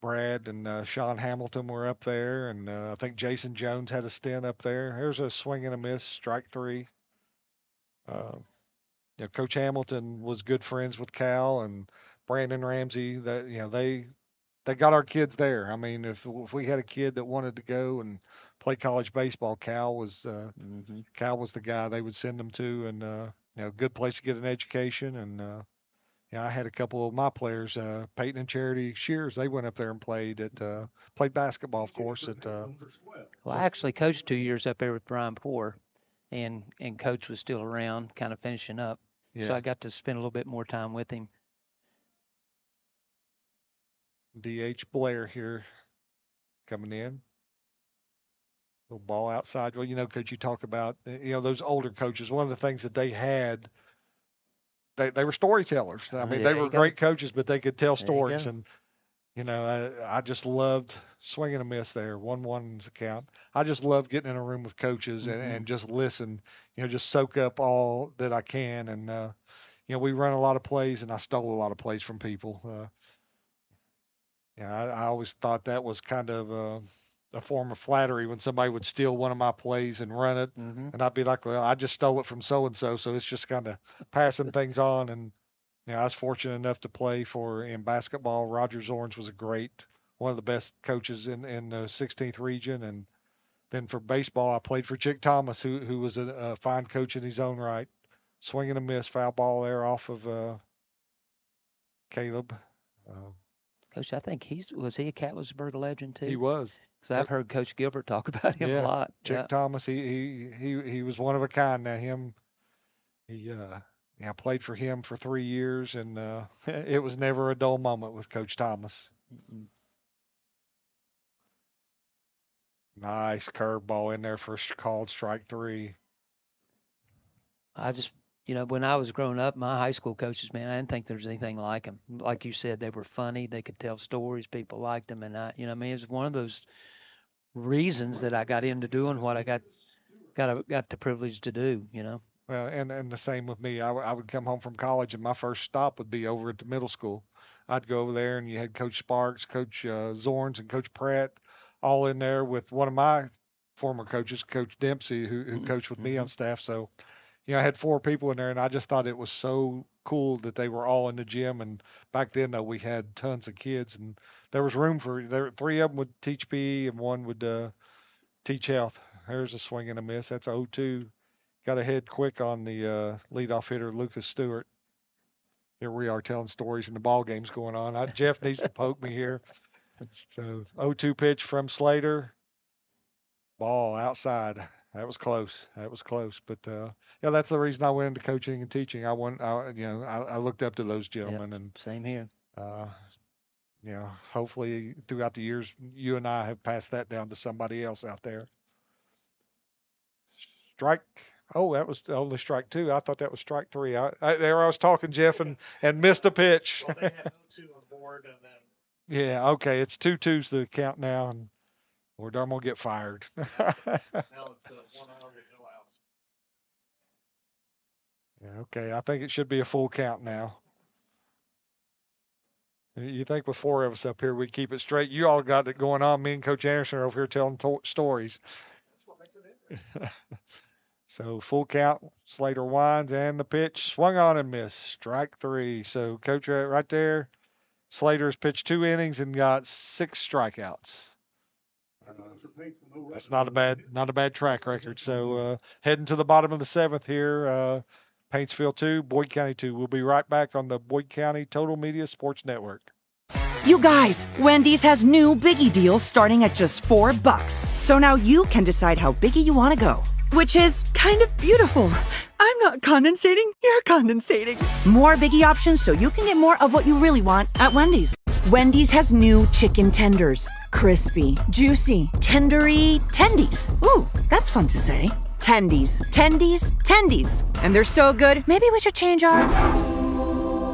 Brad and Sean Hamilton were up there, and I think Jason Jones had a stint up there. Here's a swing and a miss, strike 3. Coach Hamilton was good friends with Cal and Brandon Ramsey. That they got our kids there. I mean, if we had a kid that wanted to go and play college baseball, Cal was the guy they would send them to, and good place to get an education. And I had a couple of my players, Peyton and Charity Shears. They went up there and played basketball, of course. Well, I actually coached 2 years up there with Brian Poor, and Coach was still around, kind of finishing up. Yeah. So I got to spend a little bit more time with him. D.H. Blair here coming in. little ball outside. Well, Coach, you talk about, those older coaches. One of the things that they had, they were storytellers. I mean, they There were you go. great coaches, but they could tell There you stories. go. And, I just loved swinging a miss there. 1-1's the count. I just love getting in a room with coaches and just listen, just soak up all that I can. And, we run a lot of plays, and I stole a lot of plays from people. I always thought that was kind of a form of flattery when somebody would steal one of my plays and run it, and I'd be like, "Well, I just stole it from so and so," so it's just kind of passing things on. And I was fortunate enough to play in basketball. Roger Zorns was one of the best coaches in the 16th region, and then for baseball, I played for Chick Thomas, who was a fine coach in his own right. Swinging a miss, foul ball there off of Caleb. Coach, I think was he a Catlettsburg legend too? He was. Because I've heard Coach Gilbert talk about him a lot. Chick Thomas, he was one of a kind. Now I played for him for 3 years, and it was never a dull moment with Coach Thomas. Nice curveball in there for called strike 3. I just, when I was growing up, my high school coaches, man, I didn't think there was anything like them. Like you said, they were funny. They could tell stories. People liked them. And it was one of those reasons that I got into doing what I got the privilege to do, Well, and the same with me. I would come home from college, and my first stop would be over at the middle school. I'd go over there, and you had Coach Sparks, Coach Zorns, and Coach Pratt all in there with one of my former coaches, Coach Dempsey, who coached with me on staff. So, I had 4 people in there, and I just thought it was so cool that they were all in the gym. And back then, though, we had tons of kids, and there was room for 3 of them would teach PE, and 1 would teach health. There's a swing and a miss. That's 0-2. Got ahead quick on the leadoff hitter, Lucas Stewart. Here we are telling stories, and the ball game's going on. Jeff needs to poke me here. So 0-2 pitch from Slater. Ball outside. That was close. But that's the reason I went into coaching and teaching. I looked up to those gentlemen, and same here. Hopefully throughout the years, you and I have passed that down to somebody else out there. Strike. Oh, that was only strike 2. I thought that was strike 3. I was talking, Jeff, and missed a pitch. Well, they had 0-2 on board, and then. Yeah, okay. It's 2-2's the count now, and I'm going to get fired. Now it's 1 out with no outs. Yeah, okay. I think it should be a full count now. You think with 4 of us up here, we keep it straight? You all got it going on. Me and Coach Anderson are over here telling stories. That's what makes it interesting. So full count, Slater winds, and the pitch swung on and missed. Strike 3. So Coach, right there, Slater's pitched 2 innings and got 6 strikeouts. That's not a bad track record. So heading to the bottom of the 7th here, Paintsville 2, Boyd County 2. We'll be right back on the Boyd County Total Media Sports Network. You guys, Wendy's has new Biggie deals starting at just $4. So now you can decide how biggie you want to go. Which is kind of beautiful. I'm not condensating, you're condensating. More Biggie options so you can get more of what you really want at Wendy's. Wendy's has new chicken tenders. Crispy, juicy, tendery, tendies. Ooh, that's fun to say. Tendies, tendies, tendies. And they're so good, maybe we should change our...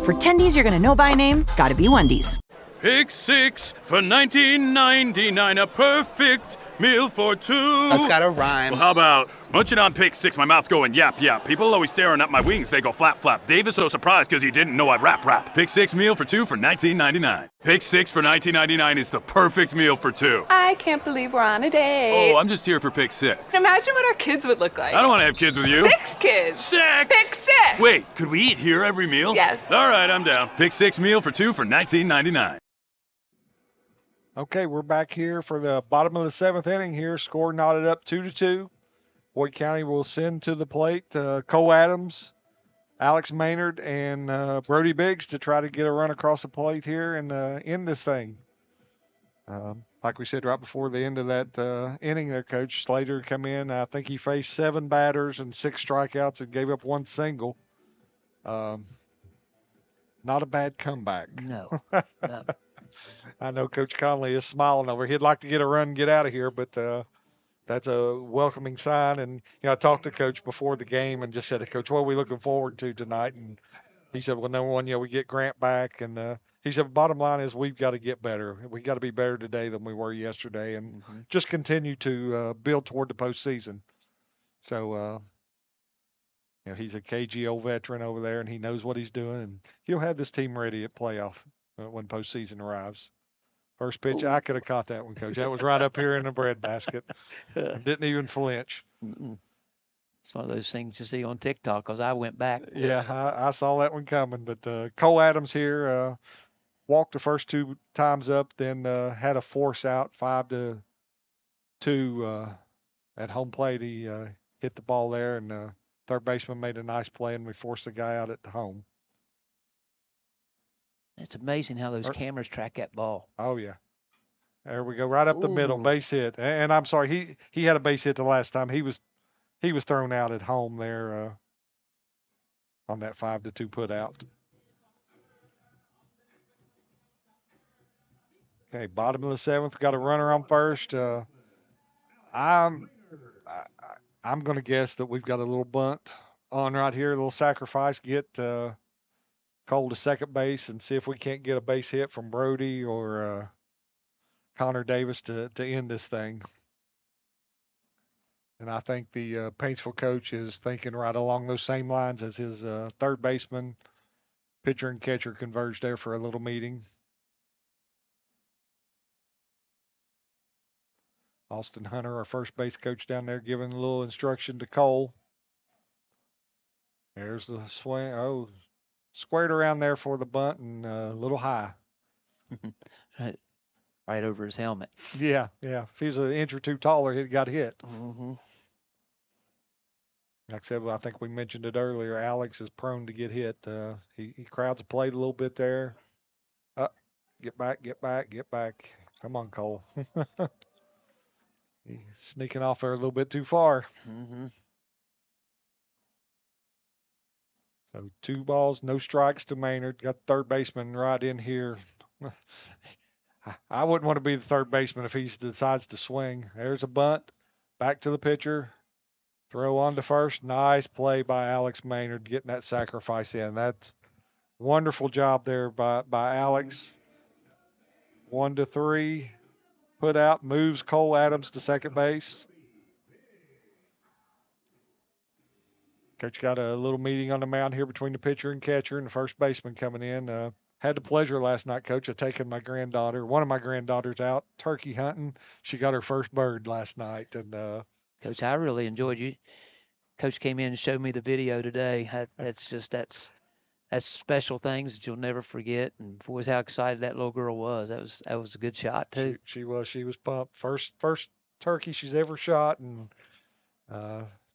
For tendies you're gonna know by name, gotta be Wendy's. Pick 6 for $19.99, a perfect meal for 2. That's gotta rhyme. Well, how about munching on Pick 6, my mouth going yap yap. People always staring at my wings, they go flap flap. Dave is so surprised because he didn't know I'd rap. Pick 6 meal for 2 for $19.99. Pick 6 for $19.99 is the perfect meal for 2. I can't believe we're on a date. Oh, I'm just here for Pick 6. Imagine what our kids would look like. I don't want to have kids with you. 6 kids. 6! Pick 6! Wait, could we eat here every meal? Yes. All right, I'm down. Pick 6 meal for 2 for $19.99. Okay, we're back here for the bottom of the 7th inning here. Score knotted up 2-2. Boyd County will send to the plate Cole Adams, Alex Maynard, and Brody Biggs to try to get a run across the plate here and end this thing. Like we said right before the end of that inning there, Coach Slater come in. I think he faced 7 batters and 6 strikeouts and gave up 1 single. Not a bad comeback. No. I know Coach Conley is smiling over. He'd like to get a run and get out of here, but that's a welcoming sign. And I talked to Coach before the game and just said, Coach, what are we looking forward to tonight? And he said, well, number one, we get Grant back, and he said, bottom line is we've got to get better. We got to be better today than we were yesterday, and just continue to build toward the postseason. So, he's a KGO veteran over there, and he knows what he's doing, and he'll have this team ready at playoff when postseason arrives. First pitch, I could have caught that one, Coach. That was right up here in the breadbasket. Didn't even flinch. It's one of those things you see on TikTok because I went back. Yeah, I saw that one coming. But Cole Adams here walked the first 2 times up, then had a force out 5-2 at home plate. He hit the ball there, and third baseman made a nice play, and we forced the guy out at the home. It's amazing how those cameras track that ball. Oh, yeah. There we go, right up the middle, base hit. And I'm sorry, he had a base hit the last time. He was thrown out at home there on that 5-2 put out. Okay, bottom of the 7th, got a runner on first. I'm going to guess that we've got a little bunt on right here, a little sacrifice, get Cole to second base and see if we can't get a base hit from Brody or Connor Davis to end this thing. And I think the Paintsville coach is thinking right along those same lines as his third baseman. Pitcher and catcher converged there for a little meeting. Austin Hunter, our first base coach down there, giving a little instruction to Cole. There's the swing. Oh, squared around there for the bunt and a little high. Right over his helmet. Yeah. If he was an inch or two taller, he'd got hit. Like I said, I think we mentioned it earlier. Alex is prone to get hit. He crowds the plate a little bit there. Get back. Come on, Cole. He's sneaking off there a little bit too far. So 2 balls, no strikes to Maynard. Got the third baseman right in here. I wouldn't want to be the third baseman if he decides to swing. There's a bunt. Back to the pitcher. Throw on to first. Nice play by Alex Maynard getting that sacrifice in. That's wonderful job there by Alex. 1-3. Put out, moves Cole Adams to second base. Coach got a little meeting on the mound here between the pitcher and catcher and the first baseman coming in. Had the pleasure last night, Coach, of taking one of my granddaughters out turkey hunting. She got her first bird last night. And Coach, I really enjoyed you. Coach came in and showed me the video today. That's special things that you'll never forget. And boy, how excited that little girl was. That was a good shot too. She was pumped. First turkey she's ever shot, and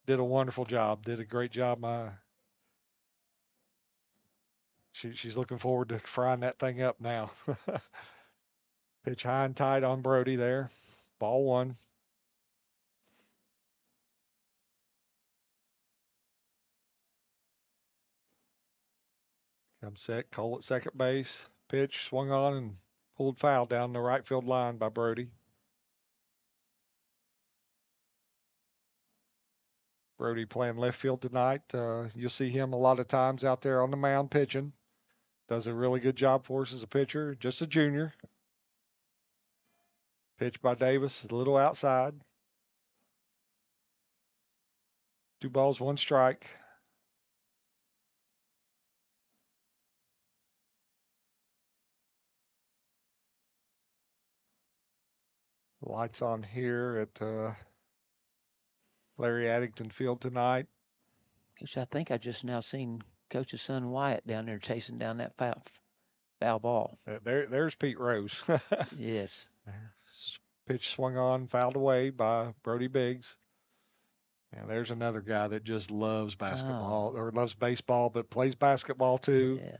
did a wonderful job. Did a great job. She's looking forward to frying that thing up now. Pitch high and tight on Brody there. Ball 1. Come set. Cole at second base. Pitch swung on and pulled foul down the right field line by Brody. Brody playing left field tonight. You'll see him a lot of times out there on the mound pitching. Does a really good job for us as a pitcher. Just a junior. Pitch by Davis, a little outside. 2 balls, 1 strike. Lights on here at Larry Addington Field tonight. Coach, I think I just now seen Coach's son Wyatt down there chasing down that foul ball. There's Pete Rose. Yes. Pitch swung on, fouled away by Brody Biggs. And there's another guy that just loves basketball or loves baseball, but plays basketball too. Yeah.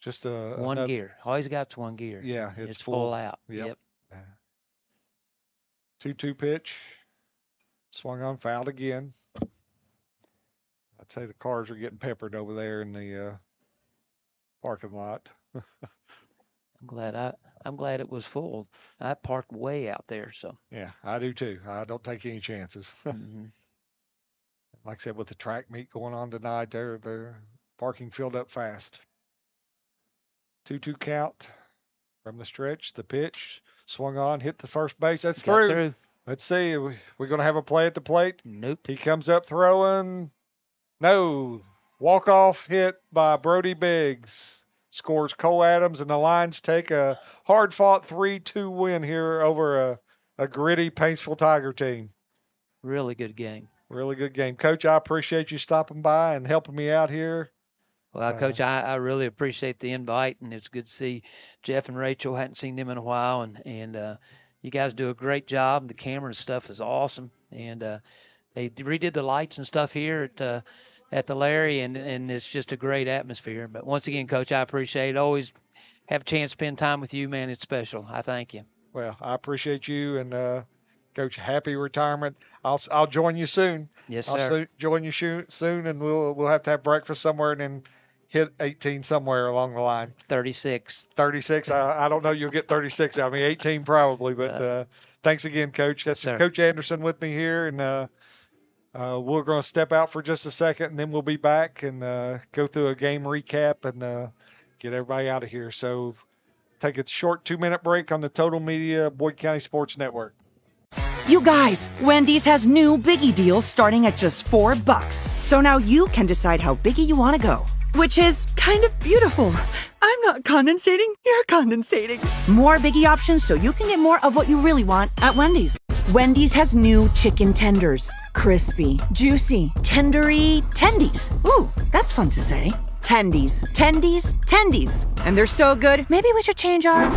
Just one gear. Always got 1 gear. Yeah, it's full out. Yep. 2-2 pitch. Swung on, fouled again. I'd say the cars are getting peppered over there in the parking lot. I'm glad I I'm glad it was full. I parked way out there, so. Yeah, I do too. I don't take any chances. hmm Like I said, with the track meet going on tonight, they're parking filled up fast. 2-2 count from the stretch. The pitch swung on, hit the first base. That's Got through. through. Let's see. We're going to have a play at the plate. Nope. He comes up throwing. No. Walk-off hit by Brody Biggs. Scores Cole Adams, and the Lions take a hard-fought 3-2 win here over a gritty Paintsville Tiger team. Really good game. Really good game. Coach, I appreciate you stopping by and helping me out here. Well, Coach, I really appreciate the invite, and it's good to see Jeff and Rachel. Hadn't seen them in a while, and you guys do a great job. The camera and stuff is awesome, and they redid the lights and stuff here at the Larry, and it's just a great atmosphere. But once again, Coach, I appreciate it. Always have a chance to spend time with you, man. It's special. I thank you. Well, I appreciate you, and Coach, happy retirement. I'll join you soon. Yes, sir. I'll join you soon, and we'll have to have breakfast somewhere and then hit 18 somewhere along the line. 36. 36. I don't know you'll get 36 out of me. 18 probably, but thanks again, Coach. That's Coach Anderson with me here, and we're going to step out for just a second, and then we'll be back and go through a game recap and get everybody out of here. So take a short 2-minute break on the Total Media Boyd County Sports Network. You guys, Wendy's has new Biggie deals starting at just $4. So now you can decide how biggie you want to go, which is kind of beautiful. I'm not condensating, you're condensating. More Biggie options so you can get more of what you really want at Wendy's. Wendy's has new chicken tenders. Crispy, juicy, tendery tendies. Ooh, that's fun to say. Tendies, tendies, tendies. And they're so good, maybe we should change our...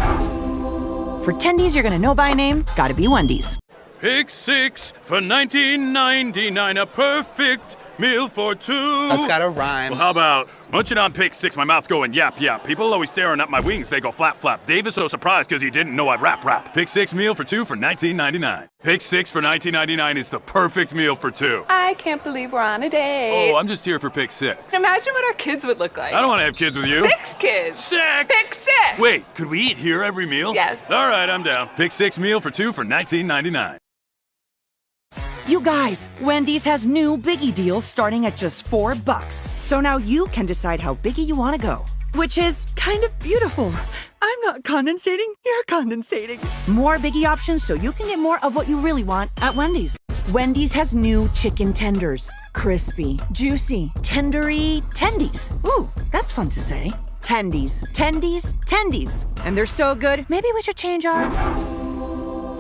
For tendies you're gonna know by name, gotta be Wendy's. Pick 6 for $19.99, a perfect meal for two. That's gotta rhyme. Well, how about munching on pick 6, my mouth going yap yap. People always staring at my wings, they go flap flap. Dave is so surprised because he didn't know I'd rap. Pick 6 meal for 2 for $19.99. Pick 6 for $19.99 is the perfect meal for 2. I can't believe we're on a date. Oh, I'm just here for pick 6. Imagine what our kids would look like. I don't want to have kids with you. 6 kids. 6! Pick 6! Wait, could we eat here every meal? Yes. All right, I'm down. Pick 6 meal for 2 for $19.99. You guys, Wendy's has new Biggie deals starting at just $4. So now you can decide how biggie you want to go, which is kind of beautiful. I'm not condensating, you're condensating. More Biggie options so you can get more of what you really want at Wendy's. Wendy's has new chicken tenders. Crispy, juicy, tendery tendies. Ooh, that's fun to say. Tendies, tendies, tendies. And they're so good, maybe we should change our...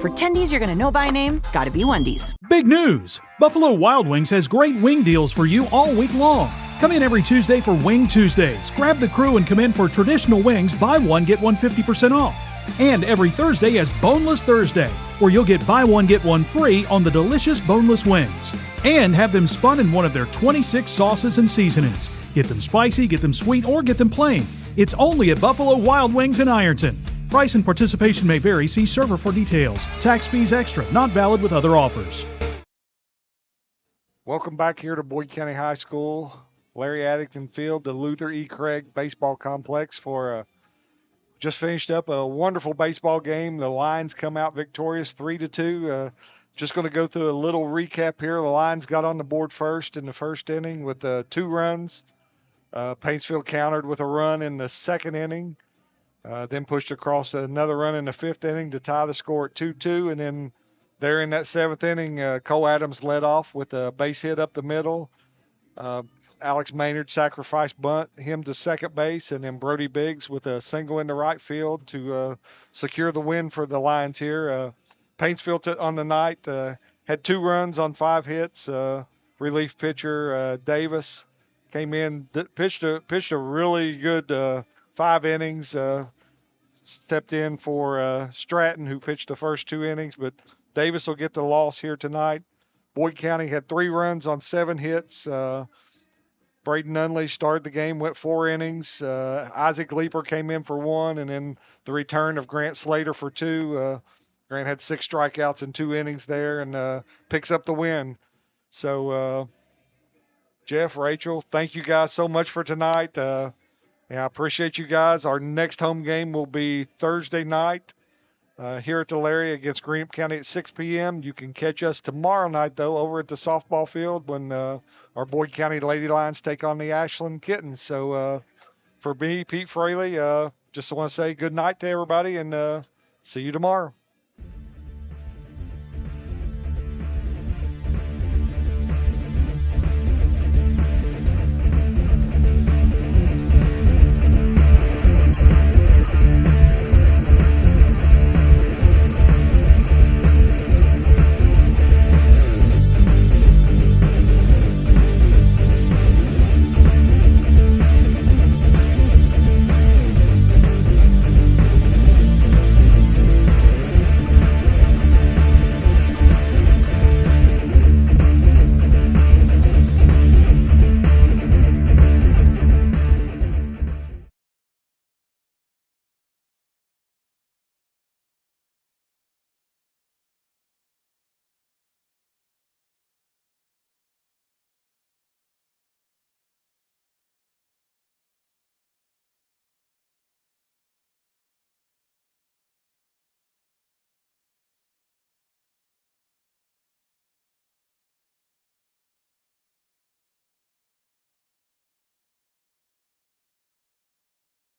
For tendies you're gonna know by name, gotta be Wendy's. Big news! Buffalo Wild Wings has great wing deals for you all week long. Come in every Tuesday for Wing Tuesdays. Grab the crew and come in for traditional wings, buy one, get one 50% off. And every Thursday is Boneless Thursday, where you'll get buy one, get one free on the delicious boneless wings. And have them spun in one of their 26 sauces and seasonings. Get them spicy, get them sweet, or get them plain. It's only at Buffalo Wild Wings in Ironton. Price and participation may vary. See server for details. Tax fees extra. Not valid with other offers. Welcome back here to Boyd County High School, Larry Addington Field, the Luther E. Craig Baseball Complex for just finished up a wonderful baseball game. The Lions come out victorious 3-2. Just going to go through a little recap here. The Lions got on the board first in the first inning with 2 runs. Paintsville countered with a run in the second inning. Then pushed across another run in the 5th inning to tie the score at 2-2. And then there in that 7th inning, Cole Adams led off with a base hit up the middle. Alex Maynard sacrificed bunt him to second base, and then Brody Biggs with a single into right field to secure the win for the Lions here. Paintsville on the night had 2 runs on 5 hits. Relief pitcher Davis came in, pitched a really good 5 innings, stepped in for Stratton, who pitched the first 2 innings, but Davis will get the loss here tonight. Boyd County had 3 runs on 7 hits. Braden Nunley started the game, went 4 innings. Isaac Leeper came in for 1, and then the return of Grant Slater for 2. Grant had 6 strikeouts in 2 innings there and picks up the win. So, Jeff, Rachel, thank you guys so much for tonight. Yeah, I appreciate you guys. Our next home game will be Thursday night here at the Larry against Greenup County at 6 p.m. You can catch us tomorrow night, though, over at the softball field when our Boyd County Lady Lions take on the Ashland Kittens. So for me, Pete Fraley, just want to say good night to everybody and see you tomorrow.